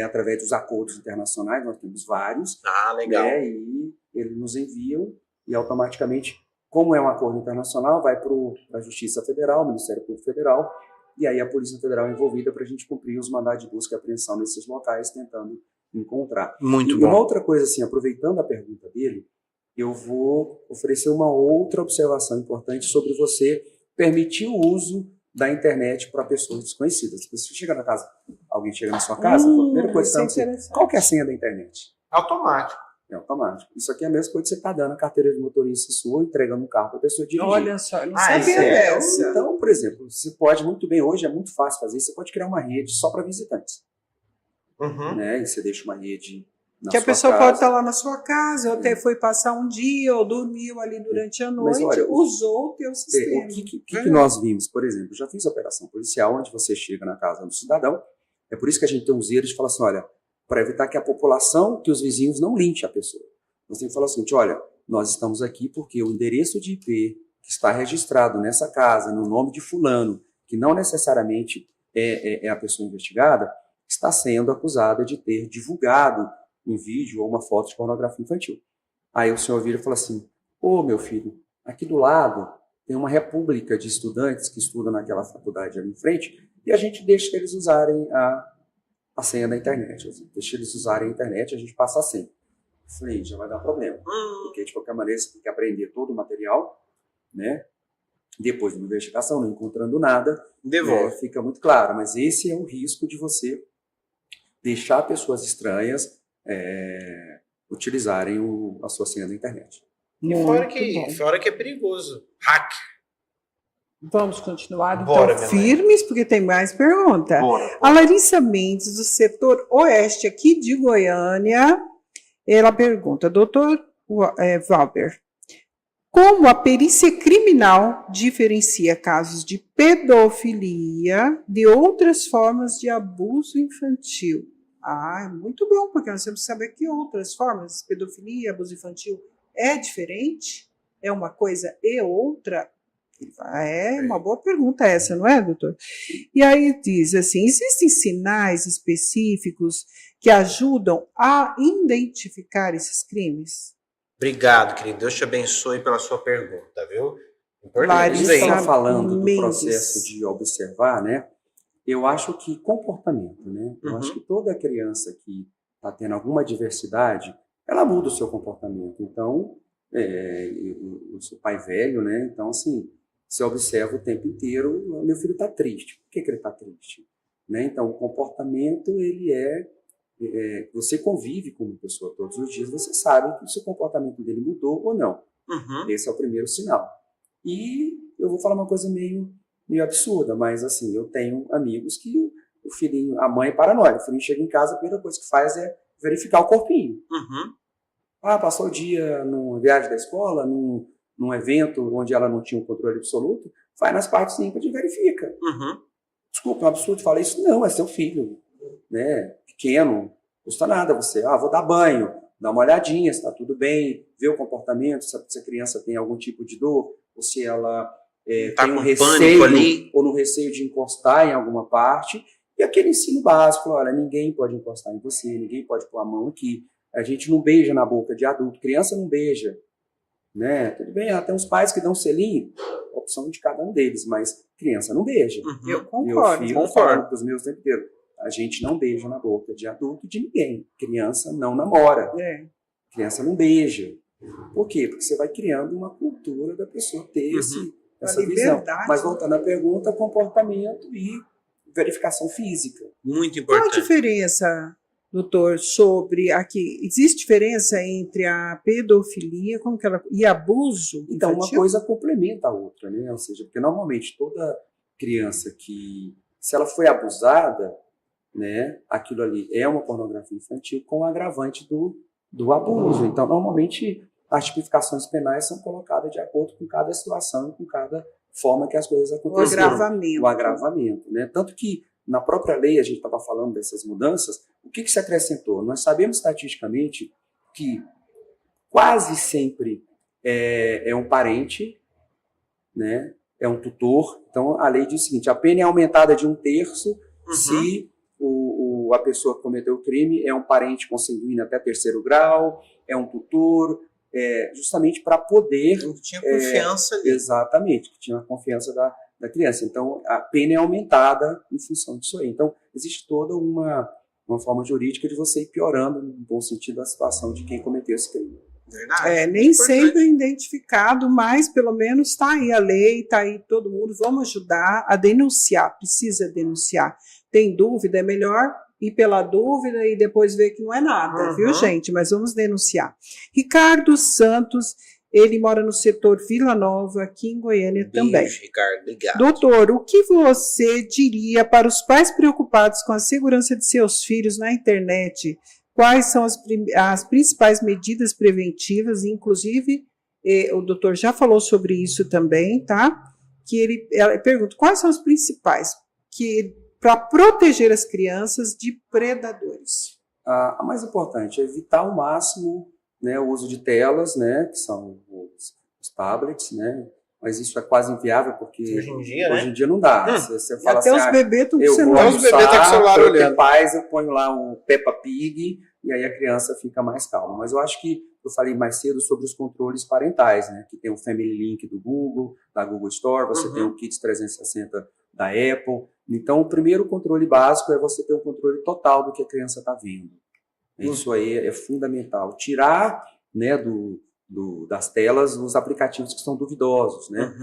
através dos acordos internacionais, nós temos vários. Legal. E eles nos enviam e automaticamente, como é um acordo internacional, vai para a Justiça Federal, Ministério Público Federal, e aí a Polícia Federal é envolvida para a gente cumprir os mandados de busca e apreensão nesses locais, tentando encontrar. Muito bom. E uma outra coisa, assim, aproveitando a pergunta dele, eu vou oferecer uma outra observação importante sobre você permitir o uso da internet para pessoas desconhecidas. Se você chega na casa, alguém chega na sua casa, a primeira coisa que qual que é a senha da internet? Automático. É automático. Isso aqui é a mesma coisa que você está dando a carteira de motorista sua, entregando um carro para a pessoa dirigir. Olha só, eu não sabia dessa. Então, por exemplo, você pode muito bem, hoje é muito fácil fazer isso, você pode criar uma rede só para visitantes. Né? E você deixa uma rede na que sua a pessoa casa. pode estar lá na sua casa, ou até foi passar um dia, ou dormiu ali durante a noite, olha, usou o teu sistema. O que nós vimos, por exemplo, já fiz operação policial, onde você chega na casa do cidadão, é por isso que a gente tem uns erros de falar assim, olha, para evitar que a população, que os vizinhos não linchem a pessoa. Nós temos que falar o seguinte, olha, nós estamos aqui porque o endereço de IP que está registrado nessa casa, no nome de fulano, que não necessariamente é a pessoa investigada, está sendo acusada de ter divulgado um vídeo ou uma foto de pornografia infantil. Aí o senhor vira e fala assim, meu filho, aqui do lado tem uma república de estudantes que estudam naquela faculdade ali em frente e a gente deixa eles usarem a senha da internet. Deixa eles usarem a internet e a gente passa a senha. Eu falei, já vai dar problema. Porque, de qualquer maneira, você tem que aprender todo o material, né? Depois de uma investigação, não encontrando nada, devolve. Fica muito claro. Mas esse é o risco de você deixar pessoas estranhas utilizarem a sua senha da internet. E fora que é perigoso. Hack. Vamos continuar, Bora, então, firmes, porque tem mais pergunta. Bora. A Larissa Mendes, do setor oeste aqui de Goiânia, ela pergunta, doutor Valber, Como a perícia criminal diferencia casos de pedofilia de outras formas de abuso infantil? Ah, é muito bom, porque nós temos que saber que outras formas, pedofilia, abuso infantil, é diferente? É uma coisa e outra? É uma boa pergunta essa, não é, doutor? E aí diz assim, existem sinais específicos que ajudam a identificar esses crimes? Obrigado, querido. Deus te abençoe pela sua pergunta, viu? A Importante gente isso aí. estava falando do Mendes. processo de observar, né? Eu acho que comportamento, né? Eu acho que toda criança que está tendo alguma diversidade, ela muda o seu comportamento. Então, eu sou pai velho, né? Então, assim, você observa o tempo inteiro, meu filho está triste. Por que ele está triste? Né? Então, o comportamento, ele você convive com uma pessoa todos os dias, você sabe que o seu comportamento dele mudou ou não. Esse é o primeiro sinal. E eu vou falar uma coisa meio absurda, mas assim, eu tenho amigos que o filhinho, a mãe é paranoica, o filhinho chega em casa, a primeira coisa que faz é verificar o corpinho. Passou o dia numa viagem da escola, num evento onde ela não tinha um controle absoluto, vai nas partes ímpares e verifica. Desculpa, é um absurdo falar isso. Não, é seu filho, né? Pequeno, não custa nada você. Vou dar banho, dá uma olhadinha se está tudo bem, ver o comportamento, se a criança tem algum tipo de dor, ou se ela Tá tem um com receio, pânico ali. ou no receio de encostar em alguma parte. E aquele ensino básico, olha, ninguém pode encostar em você, ninguém pode pôr a mão aqui. A gente não beija na boca de adulto, criança não beija. Né? Tudo bem, tem uns pais que dão selinho, opção de cada um deles, mas criança não beija. Eu concordo. Eu falo para os meus o tempo inteiro, a gente não beija na boca de adulto e de ninguém. Criança não namora. Criança não beija. Por quê? Porque você vai criando uma cultura da pessoa ter essa visão. Mas voltando à pergunta, comportamento e verificação física. Muito Qual a importante. diferença, doutor, sobre aqui? Existe diferença entre a pedofilia e abuso Então, infantil? uma coisa complementa a outra, né? Ou seja, porque normalmente toda criança que, se ela foi abusada, né, aquilo ali é uma pornografia infantil com o agravante do abuso. Então, normalmente, as tipificações penais são colocadas de acordo com cada situação, com cada forma que as coisas aconteceram. O agravamento. Né? Tanto que, na própria lei, a gente estava falando dessas mudanças, o que se acrescentou? Nós sabemos estatisticamente que quase sempre é um parente, né? É um tutor. Então, a lei diz o seguinte, a pena é aumentada de 1/3 se a pessoa que cometeu o crime é um parente consanguíneo até 3º grau, é um tutor, justamente para poder... Eu tinha confiança ali. Exatamente, que tinha a confiança da criança. Então, a pena é aumentada em função disso aí. Então, existe toda uma forma jurídica de você ir piorando, no bom sentido, a situação de quem cometeu esse crime. Verdade. Nem sempre é identificado, mas pelo menos está aí a lei, está aí todo mundo. Vamos ajudar a denunciar, precisa denunciar. Tem dúvida, é melhor ir pela dúvida e depois ver que não é nada, viu, gente? Mas vamos denunciar. Ricardo Santos, ele mora no setor Vila Nova, aqui em Goiânia também. Ricardo, obrigado. Doutor, o que você diria para os pais preocupados com a segurança de seus filhos na internet? Quais são as principais medidas preventivas? Inclusive, o doutor já falou sobre isso também, tá? Que ela pergunta, quais são as principais para proteger as crianças de predadores? A mais importante é evitar ao máximo, né, o uso de telas, né, que são os tablets, né, mas isso é quase inviável porque hoje em dia não dá. Você fala até assim, os bebês estão com eu celular. vou Os bebês estão com o celular olhando. olhando. Pais, eu ponho lá um Peppa Pig e aí a criança fica mais calma. Mas eu acho que eu falei mais cedo sobre os controles parentais, né, que tem o Family Link do Google, da Google Store, você tem o Kids 360 da Apple. Então, o primeiro controle básico é você ter o controle total do que a criança está vendo. Isso aí é fundamental. Tirar, né, das telas os aplicativos que são duvidosos, né?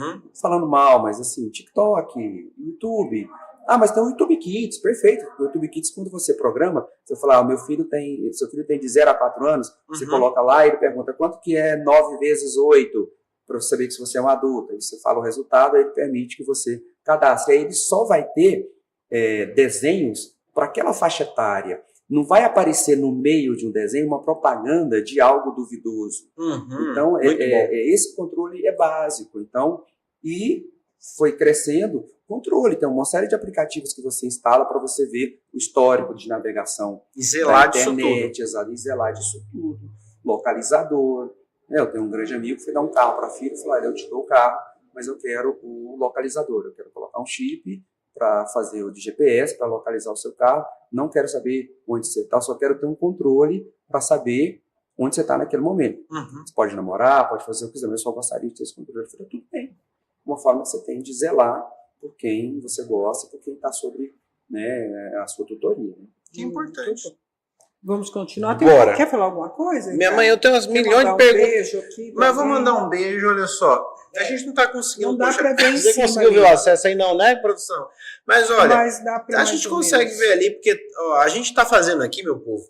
Falando mal, mas assim, TikTok, YouTube. Mas tem o YouTube Kids, perfeito. O YouTube Kids, quando você programa, você fala, seu filho tem de 0 a 4 anos, você coloca lá e ele pergunta quanto que é 9 vezes 8, para você saber que se você é um adulto. Aí você fala o resultado, aí ele permite que você cadastre. Aí ele só vai ter desenhos para aquela faixa etária. não vai aparecer no meio de um desenho uma propaganda de algo duvidoso. Então, esse controle é básico. Então, e foi crescendo controle. Tem uma série de aplicativos que você instala para você ver o histórico de navegação E zelar da disso internet, tudo. exato, e zelar disso tudo. Localizador. Eu tenho um grande amigo que foi dar um carro para a filha e falou, olha, eu te dou o carro, mas eu quero o localizador. Eu quero colocar um chip para fazer o de GPS, para localizar o seu carro. Não quero saber onde você está, só quero ter um controle para saber onde você está naquele momento. Você pode namorar, pode fazer o que quiser, mas eu só gostaria de ter esse controle. Eu falei, tudo bem. Uma forma que você tem de zelar por quem você gosta, por quem está sobre, né, a sua tutoria. Né? Que importante. Vamos continuar. Bora. Quer falar alguma coisa? Minha Ricardo? mãe, eu tenho umas Quer milhões mandar de perguntas. Beijo aqui pra Mas vou alguém? mandar um beijo, olha só. A gente não está conseguindo. Não dá pra ver em Você cima conseguiu ali. ver o acesso aí, não, né, produção? Mas olha, Mas dá pra a mais gente ou consegue menos. ver ali, porque ó, a gente está fazendo aqui, meu povo.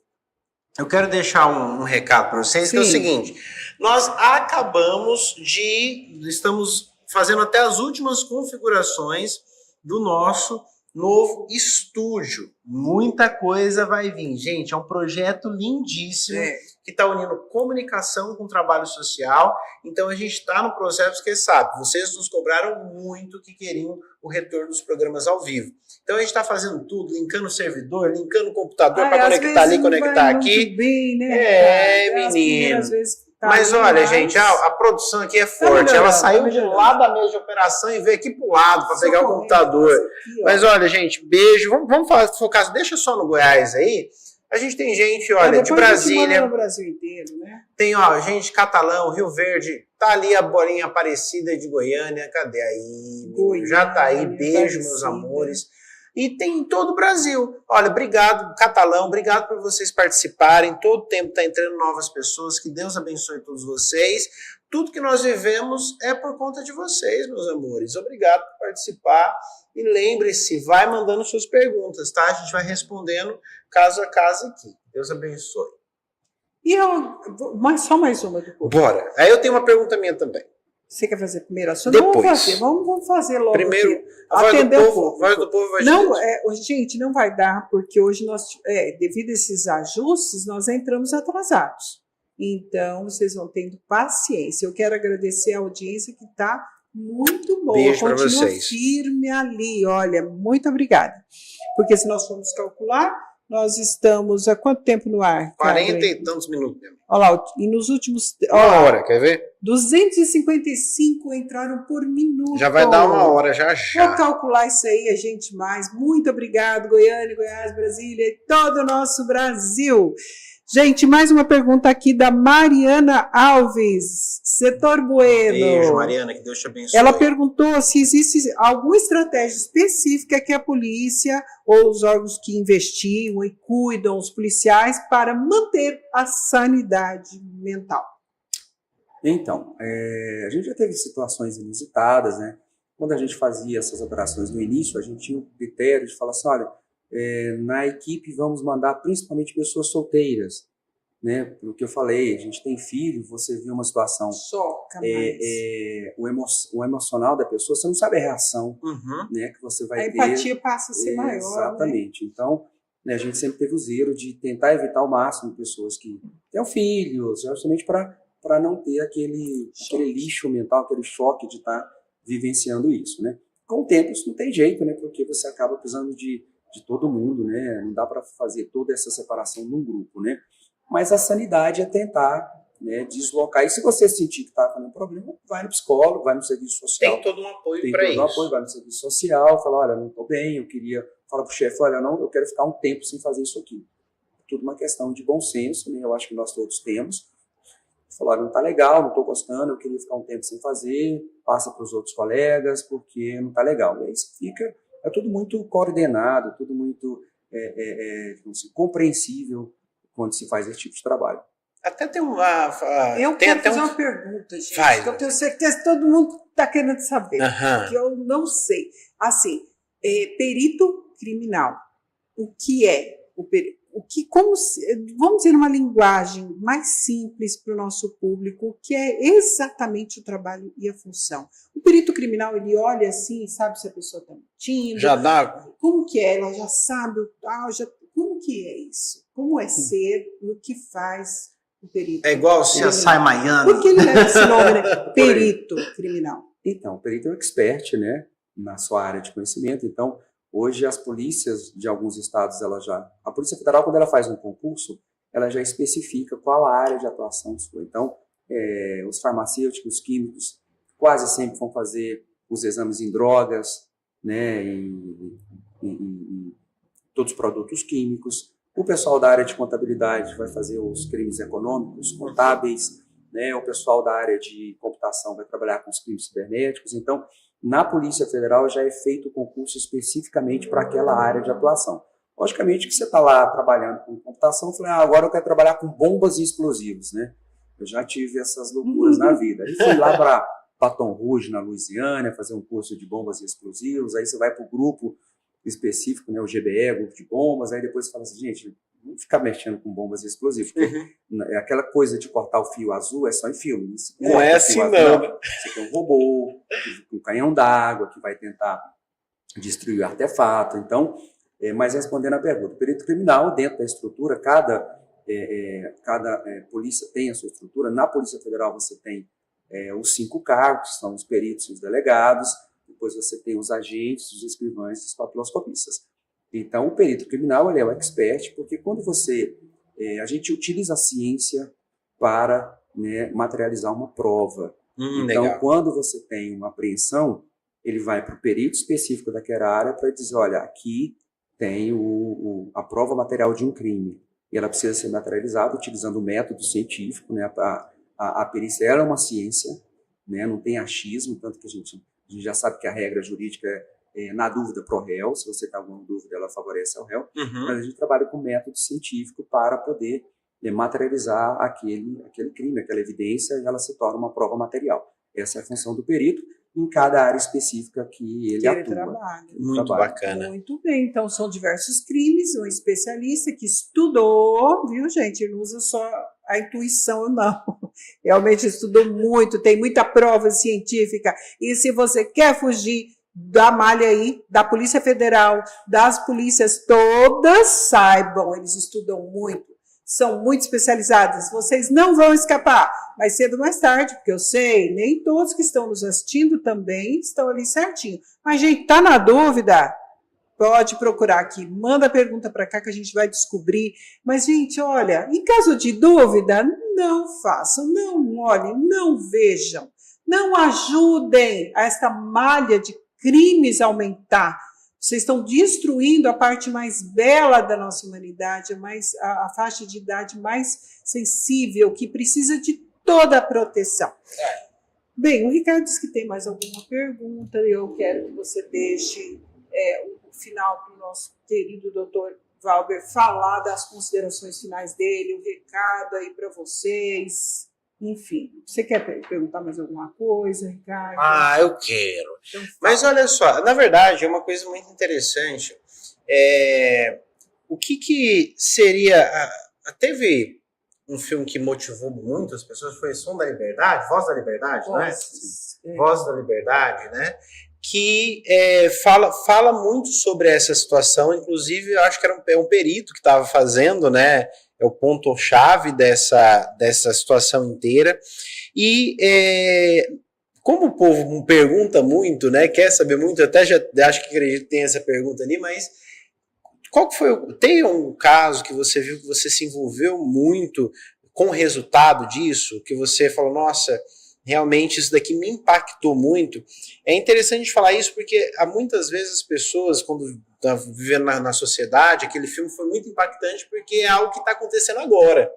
Eu quero deixar um recado para vocês, que é o Sim. seguinte: nós estamos fazendo até as últimas configurações do nosso novo estúdio. Muita coisa vai vir. Gente, é um projeto lindíssimo que está unindo comunicação com trabalho social. Então a gente está no processo, porque sabe, vocês nos cobraram muito que queriam o retorno dos programas ao vivo. Então a gente está fazendo tudo, linkando o servidor, linkando o computador para conectar ali, conectar aqui. Bem, né, menino. Tá Mas ali, olha, mas gente, a produção aqui é forte. Ela saiu de lá da mesa de operação e veio aqui pro lado para pegar o computador. Aqui, mas olha, gente, beijo. Vamos focar, deixa só no Goiás aí. A gente tem gente, olha, de Brasília. No Brasil inteiro, né? Tem, ó, gente de Catalão, Rio Verde. Tá ali a bolinha Aparecida de Goiânia. Cadê aí? Goiânia, Já tá aí. Beijo, meus amores. E tem em todo o Brasil. Olha, obrigado, Catalão, obrigado por vocês participarem. Todo tempo está entrando novas pessoas. Que Deus abençoe todos vocês. Tudo que nós vivemos é por conta de vocês, meus amores. Obrigado por participar. E lembre-se, vai mandando suas perguntas, tá? A gente vai respondendo caso a caso aqui. Deus abençoe. E mas só mais uma do povo. Bora. Aí eu tenho uma pergunta minha também. Você quer fazer primeiro a sua? Depois. Vamos fazer logo. Primeiro, aqui. a voz Atender do o povo. povo. Voz do povo vai Não, gente, não vai dar, porque hoje devido a esses ajustes, nós entramos atrasados. Então, vocês vão tendo paciência. Eu quero agradecer a audiência que está muito boa. Beijo para Continua vocês. firme ali. Olha, muito obrigada. Porque se nós formos calcular, nós estamos há quanto tempo no ar? 40 e tantos minutos. Olha lá, e nos últimos... Uma hora, quer ver? 255 entraram por minuto. Já vai dar uma hora, já. Vou calcular isso aí, a gente mais. Muito obrigado, Goiânia, Goiás, Brasília e todo o nosso Brasil. Gente, mais uma pergunta aqui da Mariana Alves, Setor Bueno. Beijo, Mariana, que Deus te abençoe. Ela perguntou se existe alguma estratégia específica que a polícia ou os órgãos que investigam e cuidam, os policiais, para manter a sanidade mental. Então, a gente já teve situações inusitadas, né? Quando a gente fazia essas operações no início, a gente tinha um critério de falar assim, olha, na equipe vamos mandar principalmente pessoas solteiras, né? Pelo que eu falei, a gente tem filho, você viu uma situação, Soca mais. o emocional da pessoa, você não sabe a reação, né, que você vai ter. A empatia passa a ser maior. Exatamente. Né? Então, né, a gente sempre teve o zelo de tentar evitar ao máximo pessoas que têm filhos, justamente para não ter aquele lixo mental, aquele choque de estar vivenciando isso, né? Com o tempo isso não tem jeito, né? Porque você acaba precisando de todo mundo, né? Não dá para fazer toda essa separação num grupo, né? Mas a sanidade é tentar, né, deslocar. E se você sentir que está com um problema, vai no psicólogo, vai no serviço social. Tem todo um apoio para isso. Vai no serviço social, fala, olha, não estou bem, eu queria... Fala para o chefe, olha, não, eu quero ficar um tempo sem fazer isso aqui. Tudo uma questão de bom senso, né? Eu acho que nós todos temos. Falaram, não está legal, não estou gostando, eu queria ficar um tempo sem fazer, passa para os outros colegas, porque não está legal. E aí fica, é tudo muito coordenado, tudo muito compreensível quando se faz esse tipo de trabalho. Até tem uma... Eu quero fazer uma pergunta, gente, Faz. que eu tenho certeza que todo mundo está querendo saber, Aham. que eu não sei. Assim, perito criminal, o que é o perito? Vamos dizer uma linguagem mais simples para o nosso público, o que é exatamente o trabalho e a função. O perito criminal, ele olha assim, sabe se a pessoa está mentindo. Já dá... Como que é? Ela já sabe, Como que é isso? Como é ser e o que faz o perito? É igual se a Sai Maiano. Por que ele leva esse nome, né? Perito criminal. Então, o perito é um expert, né, na sua área de conhecimento. Então, hoje as polícias de alguns estados, a Polícia Federal, quando ela faz um concurso, ela já especifica qual a área de atuação sua. Então, os farmacêuticos, os químicos, quase sempre vão fazer os exames em drogas, né, em todos os produtos químicos. O pessoal da área de contabilidade vai fazer os crimes econômicos, contábeis, né? O pessoal da área de computação vai trabalhar com os crimes cibernéticos. Então, na Polícia Federal já é feito o concurso especificamente para aquela área de atuação. Logicamente que você está lá trabalhando com computação, eu falei, agora eu quero trabalhar com bombas e explosivos, né? Eu já tive essas loucuras na vida. Aí fui lá para Baton Rouge, na Louisiana, fazer um curso de bombas e explosivos. Aí você vai para o grupo específico, né, o GBE, grupo de bombas. Aí depois você fala assim, gente, não ficar mexendo com bombas e explosivos. Aquela coisa de cortar o fio azul é só em filme. Não é assim, não. Você tem um robô, um canhão d'água que vai tentar destruir o artefato. Então, mas respondendo a pergunta, o perito criminal, dentro da estrutura, cada polícia tem a sua estrutura. Na Polícia Federal você tem os 5 cargos, que são os peritos e os delegados. Depois você tem os agentes, os escrivães e os papiloscopistas. Então, o perito criminal ele é o expert, porque quando a gente utiliza a ciência para, né, materializar uma prova. Então, legal. Quando você tem uma apreensão, ele vai para o perito específico daquela área para dizer, olha, aqui tem a prova material de um crime. E ela precisa ser materializada utilizando o método científico, né? A perícia ela é uma ciência, né? Não tem achismo, tanto que a gente já sabe que a regra jurídica na dúvida pro réu, se você está com alguma dúvida, ela favorece ao réu, mas a gente trabalha com método científico para poder materializar aquele crime, aquela evidência, e ela se torna uma prova material. Essa é a função do perito em cada área específica que ele atua. Trabalha. Muito bacana. Muito bem, então são diversos crimes, um especialista que estudou, viu, gente? Ele não usa só a intuição, não. Realmente estudou muito, tem muita prova científica, e se você quer fugir da malha aí, da Polícia Federal, das polícias todas, saibam, eles estudam muito, são muito especializadas, vocês não vão escapar, mais cedo ou mais tarde, porque eu sei, nem todos que estão nos assistindo também estão ali certinho. Mas, gente, tá na dúvida? Pode procurar aqui, manda a pergunta para cá que a gente vai descobrir. Mas, gente, olha, em caso de dúvida, não façam, não olhem, não vejam, não ajudem a esta malha de crimes aumentar. Vocês estão destruindo a parte mais bela da nossa humanidade, a faixa de idade mais sensível, que precisa de toda a proteção. Bem, o Ricardo disse que tem mais alguma pergunta, e eu quero que você deixe o final para o nosso querido doutor Valber falar das considerações finais dele, o recado aí para vocês. Enfim, você quer perguntar mais alguma coisa, Ricardo? Eu quero. Então, mas olha só, na verdade, é uma coisa muito interessante. O que seria... Teve um filme que motivou muito as pessoas, foi Som da Liberdade, Voz da Liberdade, não é? Voz da Liberdade, né? Que fala muito sobre essa situação. Inclusive, eu acho que era um perito que estava fazendo, né? É o ponto-chave dessa situação inteira. E como o povo pergunta muito, né, quer saber muito, eu até já acho que acredito que tem essa pergunta ali, mas qual que foi? Tem um caso que você viu que você se envolveu muito com o resultado disso, que você falou, nossa, realmente isso daqui me impactou muito? É interessante falar isso porque há muitas vezes as pessoas, quando estão vivendo na sociedade, aquele filme foi muito impactante porque é algo que está acontecendo agora,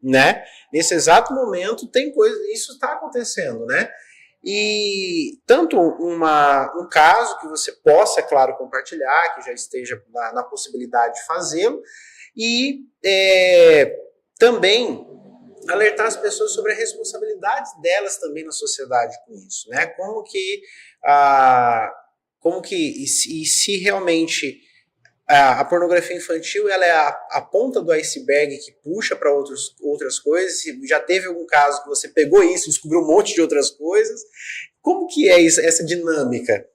né? Nesse exato momento tem coisa, isso está acontecendo, né? E tanto um caso que você possa, claro, compartilhar, que já esteja na possibilidade de fazê-lo, e também alertar as pessoas sobre a responsabilidade delas também na sociedade com isso, né? Se realmente a pornografia infantil ela é a ponta do iceberg que puxa para outras coisas. Se já teve algum caso que você pegou isso e descobriu um monte de outras coisas, como que é isso, essa dinâmica?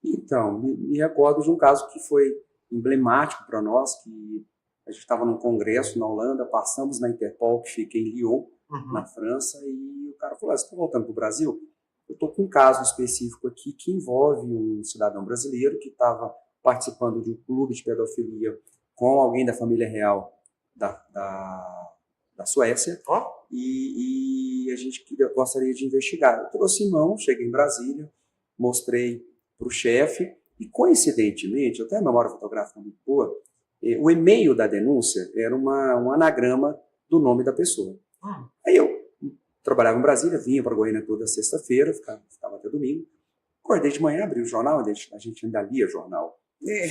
Então, me recordo de um caso que foi emblemático para nós, que A gente estava num congresso na Holanda, passamos na Interpol, que fica em Lyon, na França, e o cara falou, você está voltando para o Brasil? Eu estou com um caso específico aqui que envolve um cidadão brasileiro que estava participando de um clube de pedofilia com alguém da família real da Suécia, e a gente gostaria de investigar. Eu trouxe em mão, cheguei em Brasília, mostrei para o chefe, e coincidentemente, eu tenho a memória fotográfica muito boa, o e-mail da denúncia era um anagrama do nome da pessoa. Aí eu trabalhava em Brasília, vinha para Goiânia toda sexta-feira, ficava até domingo. Acordei de manhã, abri o jornal, a gente ainda lia jornal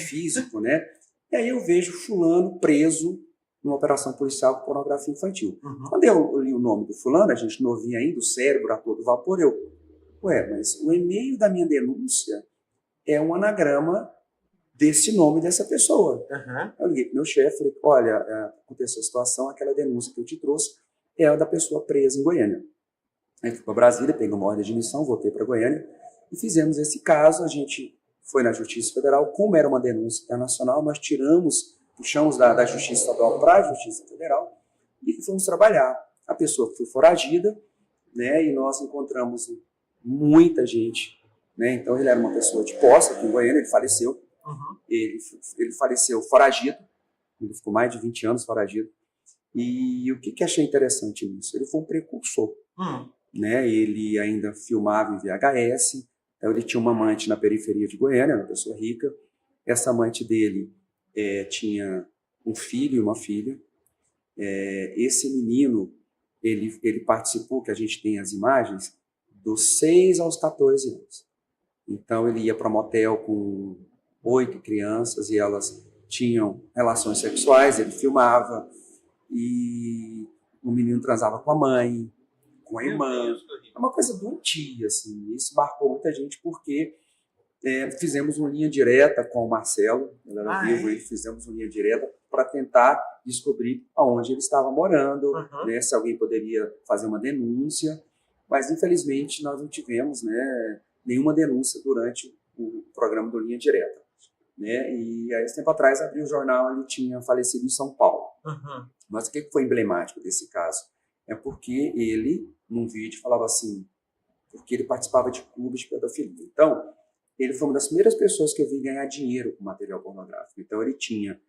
físico, né? E aí eu vejo fulano preso numa operação policial com pornografia infantil. Quando eu li o nome do fulano, a gente novinha ainda, o cérebro a todo vapor, mas o e-mail da minha denúncia é um anagrama desse nome dessa pessoa. Eu liguei para o meu chefe, falei, olha, aconteceu a situação, aquela denúncia que eu te trouxe é a da pessoa presa em Goiânia. Aí fui para Brasília, peguei uma ordem de admissão, voltei para Goiânia e fizemos esse caso. A gente foi na Justiça Federal, como era uma denúncia internacional, nós puxamos da Justiça Estadual para a Justiça Federal e fomos trabalhar. A pessoa foi foragida, né, e nós encontramos muita gente, né? Então ele era uma pessoa de posse aqui em Goiânia, ele faleceu. Ele faleceu foragido, ele ficou mais de 20 anos foragido. E o que achei interessante nisso? Ele foi um precursor, né? Ele ainda filmava em VHS, então ele tinha uma amante na periferia de Goiânia, uma pessoa rica. Essa amante dele tinha um filho e uma filha. Esse menino, ele participou, que a gente tem as imagens, dos 6 aos 14 anos. Então ele ia para motel com 8 crianças e elas tinham relações sexuais, ele filmava, e o menino transava com a mãe, com a irmã. É uma coisa doentia, assim. Isso marcou muita gente porque fizemos uma linha direta com o Marcelo, ele era vivo, e fizemos uma linha direta para tentar descobrir aonde ele estava morando, né, se alguém poderia fazer uma denúncia, mas infelizmente nós não tivemos, né, nenhuma denúncia durante o programa do Linha Direta. Né? E há esse tempo atrás abri o jornal, ele tinha falecido em São Paulo. Mas o que foi emblemático desse caso? É porque ele, num vídeo, falava assim, porque ele participava de clubes de pedofilia. Então, ele foi uma das primeiras pessoas que eu vi ganhar dinheiro com material pornográfico. Então, ele tinha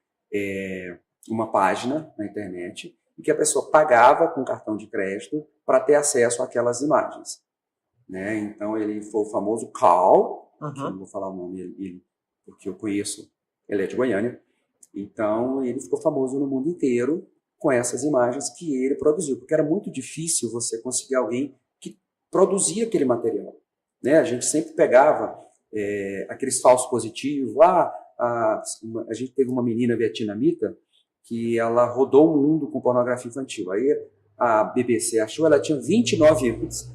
uma página na internet em que a pessoa pagava com cartão de crédito para ter acesso àquelas imagens. Né? Então, ele foi o famoso Carl, que eu não vou falar o nome dele, porque eu conheço, ele é de Goiânia. Então, ele ficou famoso no mundo inteiro com essas imagens que ele produziu, porque era muito difícil você conseguir alguém que produzia aquele material. Né? A gente sempre pegava aqueles falsos positivos. A gente teve uma menina vietnamita que ela rodou o mundo com pornografia infantil. Aí a BBC achou, ela tinha 29 anos,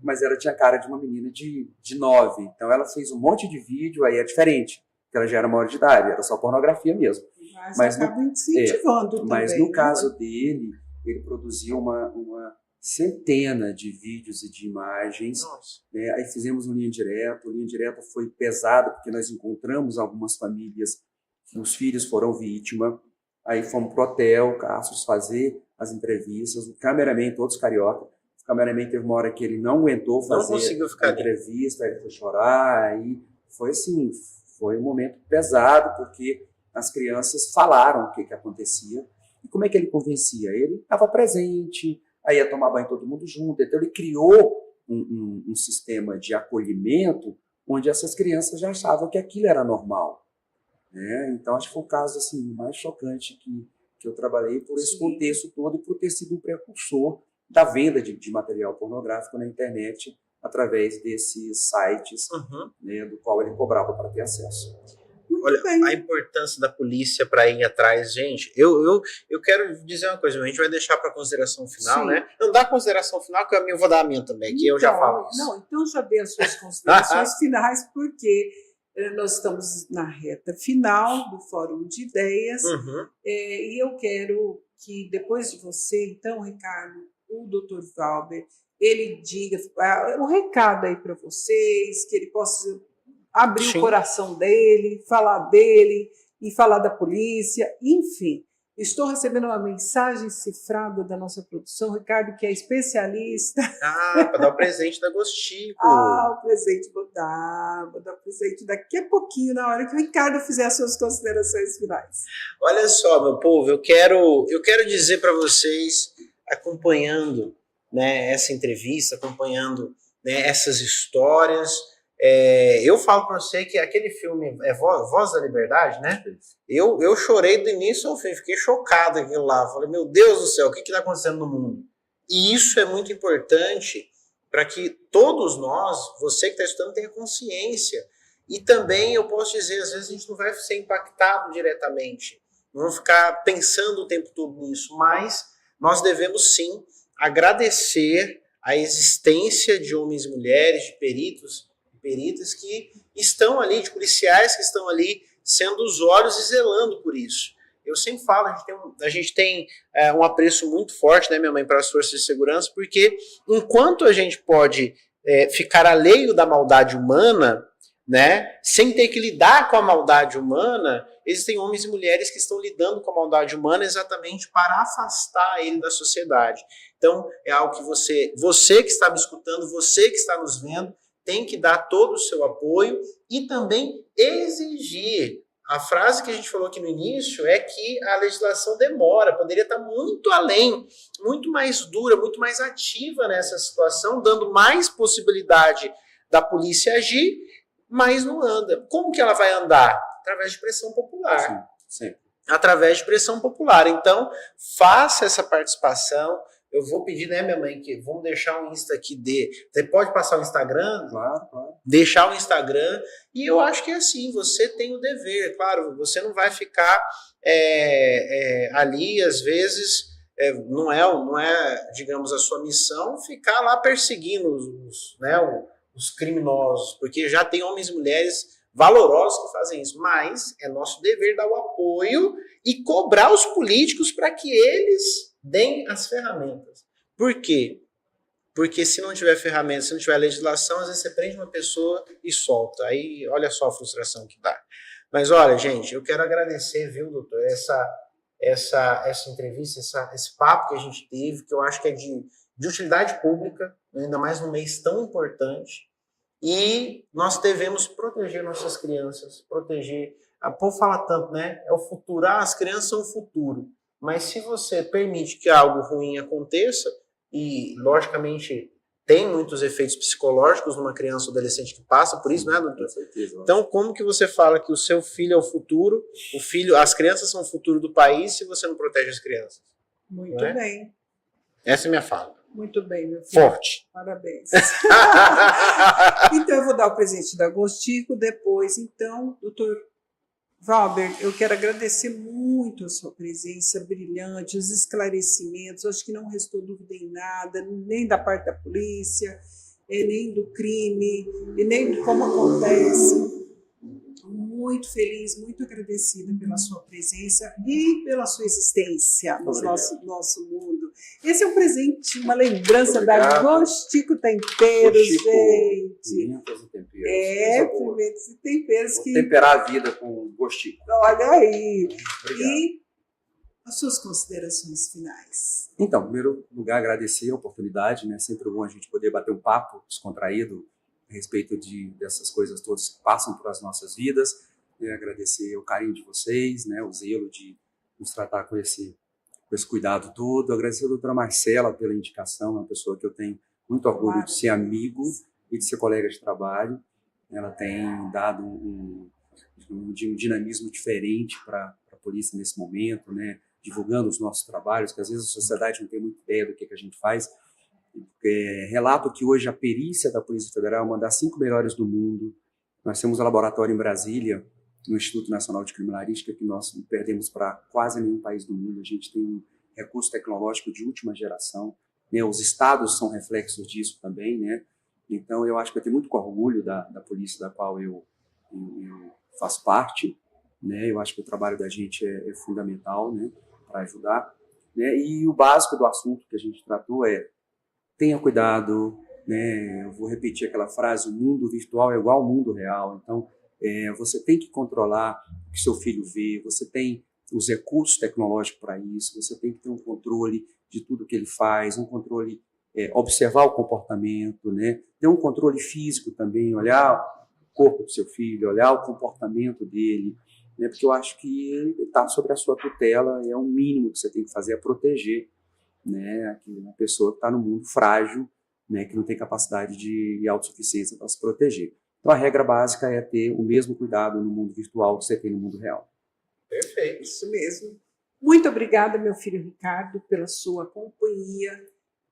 mas ela tinha cara de uma menina de 9. Então ela fez um monte de vídeo, aí é diferente, porque ela já era maior de idade, era só pornografia mesmo. Mas acaba incentivando também. Mas no caso dele, ele produziu uma centena de vídeos e de imagens. Aí fizemos um Linha Direta. O Linha Direta foi pesado, porque nós encontramos algumas famílias que os filhos foram vítima. Aí fomos pro hotel, Cassius, fazer as entrevistas. O cameraman, todos carioca. O cameraman teve uma hora que ele não aguentou fazer a entrevista, ele foi chorar. Aí foi assim, foi um momento pesado, porque as crianças falaram o que acontecia. E como é que ele convencia? Ele estava presente, aí ia tomar banho todo mundo junto. Então ele criou um sistema de acolhimento onde essas crianças já achavam que aquilo era normal. Né? Então acho que foi o caso assim, mais chocante que eu trabalhei por esse contexto todo e por ter sido um precursor da venda de material pornográfico na internet através desses sites, né, do qual ele cobrava para ter acesso. Olha, a importância da polícia para ir atrás, gente. Eu quero dizer uma coisa, a gente vai deixar para consideração final, né? Não dá consideração final, que eu vou dar a minha também, que eu já falo isso. Não, então já dê as suas considerações finais, porque nós estamos na reta final do Fórum de Ideias, e eu quero que depois de você, então, Ricardo, o Dr. Valber, ele diga o recado aí para vocês, que ele possa abrir o coração dele, falar e falar da polícia, enfim. Estou recebendo uma mensagem cifrada da nossa produção, Ricardo, que é especialista. Ah, para dar o presente da Gostico. O presente vou dar o presente daqui a pouquinho, na hora que o Ricardo fizer as suas considerações finais. Olha só, meu povo, eu quero dizer para vocês, acompanhando, né, essa entrevista, acompanhando, né, essas histórias, eu falo para você que aquele filme Voz da Liberdade, né? Eu chorei do início ao fim, fiquei chocado com aquilo lá. Falei, meu Deus do céu, o que está acontecendo no mundo? E isso é muito importante para que todos nós, você que está estudando, tenha consciência. E também eu posso dizer, às vezes a gente não vai ser impactado diretamente, não vamos ficar pensando o tempo todo nisso, mas nós devemos sim agradecer a existência de homens e mulheres, de peritos e peritas que estão ali, de policiais que estão ali sendo os olhos e zelando por isso. Eu sempre falo, a gente tem um apreço muito forte, né, minha mãe, para as forças de segurança, porque enquanto a gente pode ficar alheio da maldade humana, né, sem ter que lidar com a maldade humana, existem homens e mulheres que estão lidando com a maldade humana exatamente para afastar ele da sociedade. Então, é algo que você que está me escutando, você que está nos vendo, tem que dar todo o seu apoio e também exigir. A frase que a gente falou aqui no início é que a legislação demora, poderia estar muito além, muito mais dura, muito mais ativa nessa situação, dando mais possibilidade da polícia agir, mas não anda. Como que ela vai andar? Através de pressão popular. Sim, sim. Através de pressão popular. Então, faça essa participação. Eu vou pedir, né, minha mãe, que vamos deixar um Insta aqui Você pode passar o Instagram? Claro, claro. Deixar o Instagram. E eu acho que é assim, você tem o dever. Claro, você não vai ficar ali, às vezes, não é, digamos, a sua missão ficar lá perseguindo os criminosos, porque já tem homens e mulheres valorosos que fazem isso, mas é nosso dever dar o apoio e cobrar os políticos para que eles deem as ferramentas. Por quê? Porque se não tiver ferramenta, se não tiver legislação, às vezes você prende uma pessoa e solta. Aí olha só a frustração que dá. Mas olha, gente, eu quero agradecer, viu, doutor, essa entrevista, esse papo que a gente teve, que eu acho que é de utilidade pública, ainda mais num mês tão importante. E nós devemos proteger nossas crianças, proteger. O povo fala tanto, né? É o futuro. As crianças são o futuro. Mas se você permite que algo ruim aconteça, e logicamente tem muitos efeitos psicológicos numa criança ou adolescente que passa por isso, né, doutor? Com certeza. Então, como que você fala que o seu filho é o futuro, as crianças são o futuro do país, se você não protege as crianças? Muito bem. Essa é a minha fala. Muito bem, meu filho. Forte. Parabéns. Então, eu vou dar o presente da Gostico depois. Então, doutor Valber, eu quero agradecer muito a sua presença brilhante, os esclarecimentos. Acho que não restou dúvida em nada, nem da parte da polícia, nem do crime, e nem de como acontece. Muito feliz, muito agradecida pela sua presença e pela sua existência no nosso mundo. Esse é um presente, uma lembrança da Gostico Temperos, gente. Pimentas e temperos. Pimentas e temperos. Vou temperar a vida com Gostico. Olha aí. Obrigado. E as suas considerações finais. Então, em primeiro lugar, agradecer a oportunidade, né? Sempre bom a gente poder bater um papo descontraído a respeito dessas coisas todas que passam por as nossas vidas. Agradecer o carinho de vocês, né? O zelo de nos tratar com esse cuidado todo. Agradecer a doutora Marcela pela indicação, uma pessoa que eu tenho muito orgulho de ser amigo e de ser colega de trabalho. Ela tem dado um dinamismo diferente para a polícia nesse momento, né? Divulgando os nossos trabalhos, que às vezes a sociedade não tem muita ideia do que a gente faz. Relato que hoje a perícia da Polícia Federal é uma das 5 melhores do mundo. Nós temos um laboratório em Brasília, no Instituto Nacional de Criminalística, que nós perdemos para quase nenhum país do mundo. A gente tem um recurso tecnológico de última geração, né? Os estados são reflexos disso também, né? Então, eu acho que eu tenho muito orgulho da polícia da qual eu faço parte, né? Eu acho que o trabalho da gente é fundamental, né? Para ajudar, né? E o básico do assunto que a gente tratou é: tenha cuidado, né? Eu vou repetir aquela frase: o mundo virtual é igual ao mundo real. Então, você tem que controlar o que seu filho vê, você tem os recursos tecnológicos para isso, você tem que ter um controle de tudo que ele faz, um controle, observar o comportamento, né? Ter um controle físico também, olhar o corpo do seu filho, olhar o comportamento dele, né? Porque eu acho que ele está sobre a sua tutela, é o mínimo que você tem que fazer, é proteger, né? Uma pessoa que está no mundo frágil, né? Que não tem capacidade de autossuficiência para se proteger. Então a regra básica é ter o mesmo cuidado no mundo virtual que você tem no mundo real. Perfeito. Isso mesmo. Muito obrigada, meu filho Ricardo, pela sua companhia.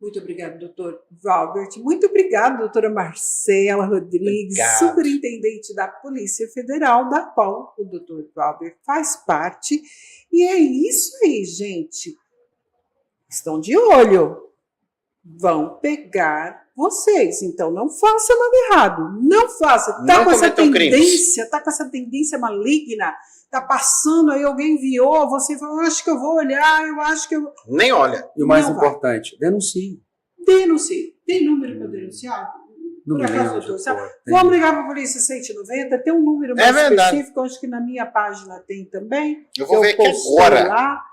Muito obrigado, doutor Valbert. Muito obrigado, doutora Marcela Rodrigues, Obrigado. superintendente da Polícia Federal, da qual o doutor Valbert faz parte. E é isso aí, gente. Estão de olho. Vão pegar vocês. Então, não faça nada errado. Não faça. Não cometam Tá com essa tendência maligna. Tá passando aí, alguém enviou, você fala, eu acho que eu vou olhar, eu acho que eu... Nem olha. E o mais Não vai. importante, denuncie. Denuncie. Tem número para denunciar? Não Por me acaso, lembro, doutor, sabe? doutor, tem. Vamos ligar para a Polícia 190, tem um número mais verdade. específico, acho que na minha página tem também. Eu vou ver aqui postei agora. lá.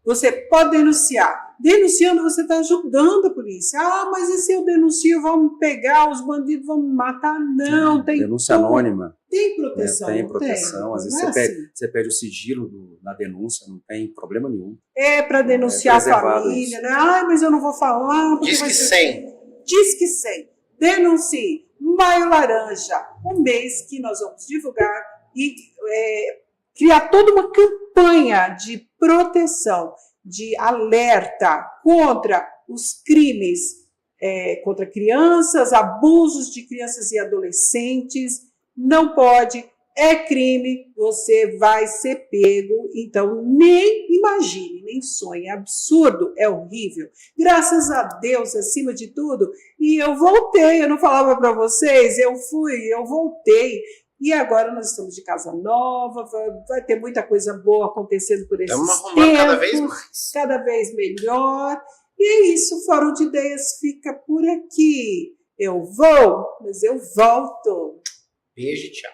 Você pode denunciar. Denunciando, você está ajudando a polícia. Ah, mas e se eu denuncio, vão me pegar, os bandidos vão me matar? Não, tem Denúncia tudo. anônima. Tem proteção. Tem não proteção. Às vezes Não é você pede o sigilo na denúncia, não tem problema nenhum. É para denunciar a preservado família, isso. né? Ai, mas eu não vou falar. porque Diz vai que ser- 100. Diz que 100. Denuncie. Maio Laranja, um mês que nós vamos divulgar e criar toda uma campanha de proteção, de alerta contra os crimes contra crianças, abusos de crianças e adolescentes. Não pode, é crime, você vai ser pego. Então, nem imagine, nem sonhe. É absurdo, é horrível. Graças a Deus, acima de tudo. E eu voltei, eu não falava para vocês, eu voltei. E agora nós estamos de casa nova, vai ter muita coisa boa acontecendo por esses Estamos arrumando cada vez tempos, mais. cada vez melhor. E é isso, Fórum de Ideias fica por aqui. Eu vou, mas eu volto. Beijo e tchau.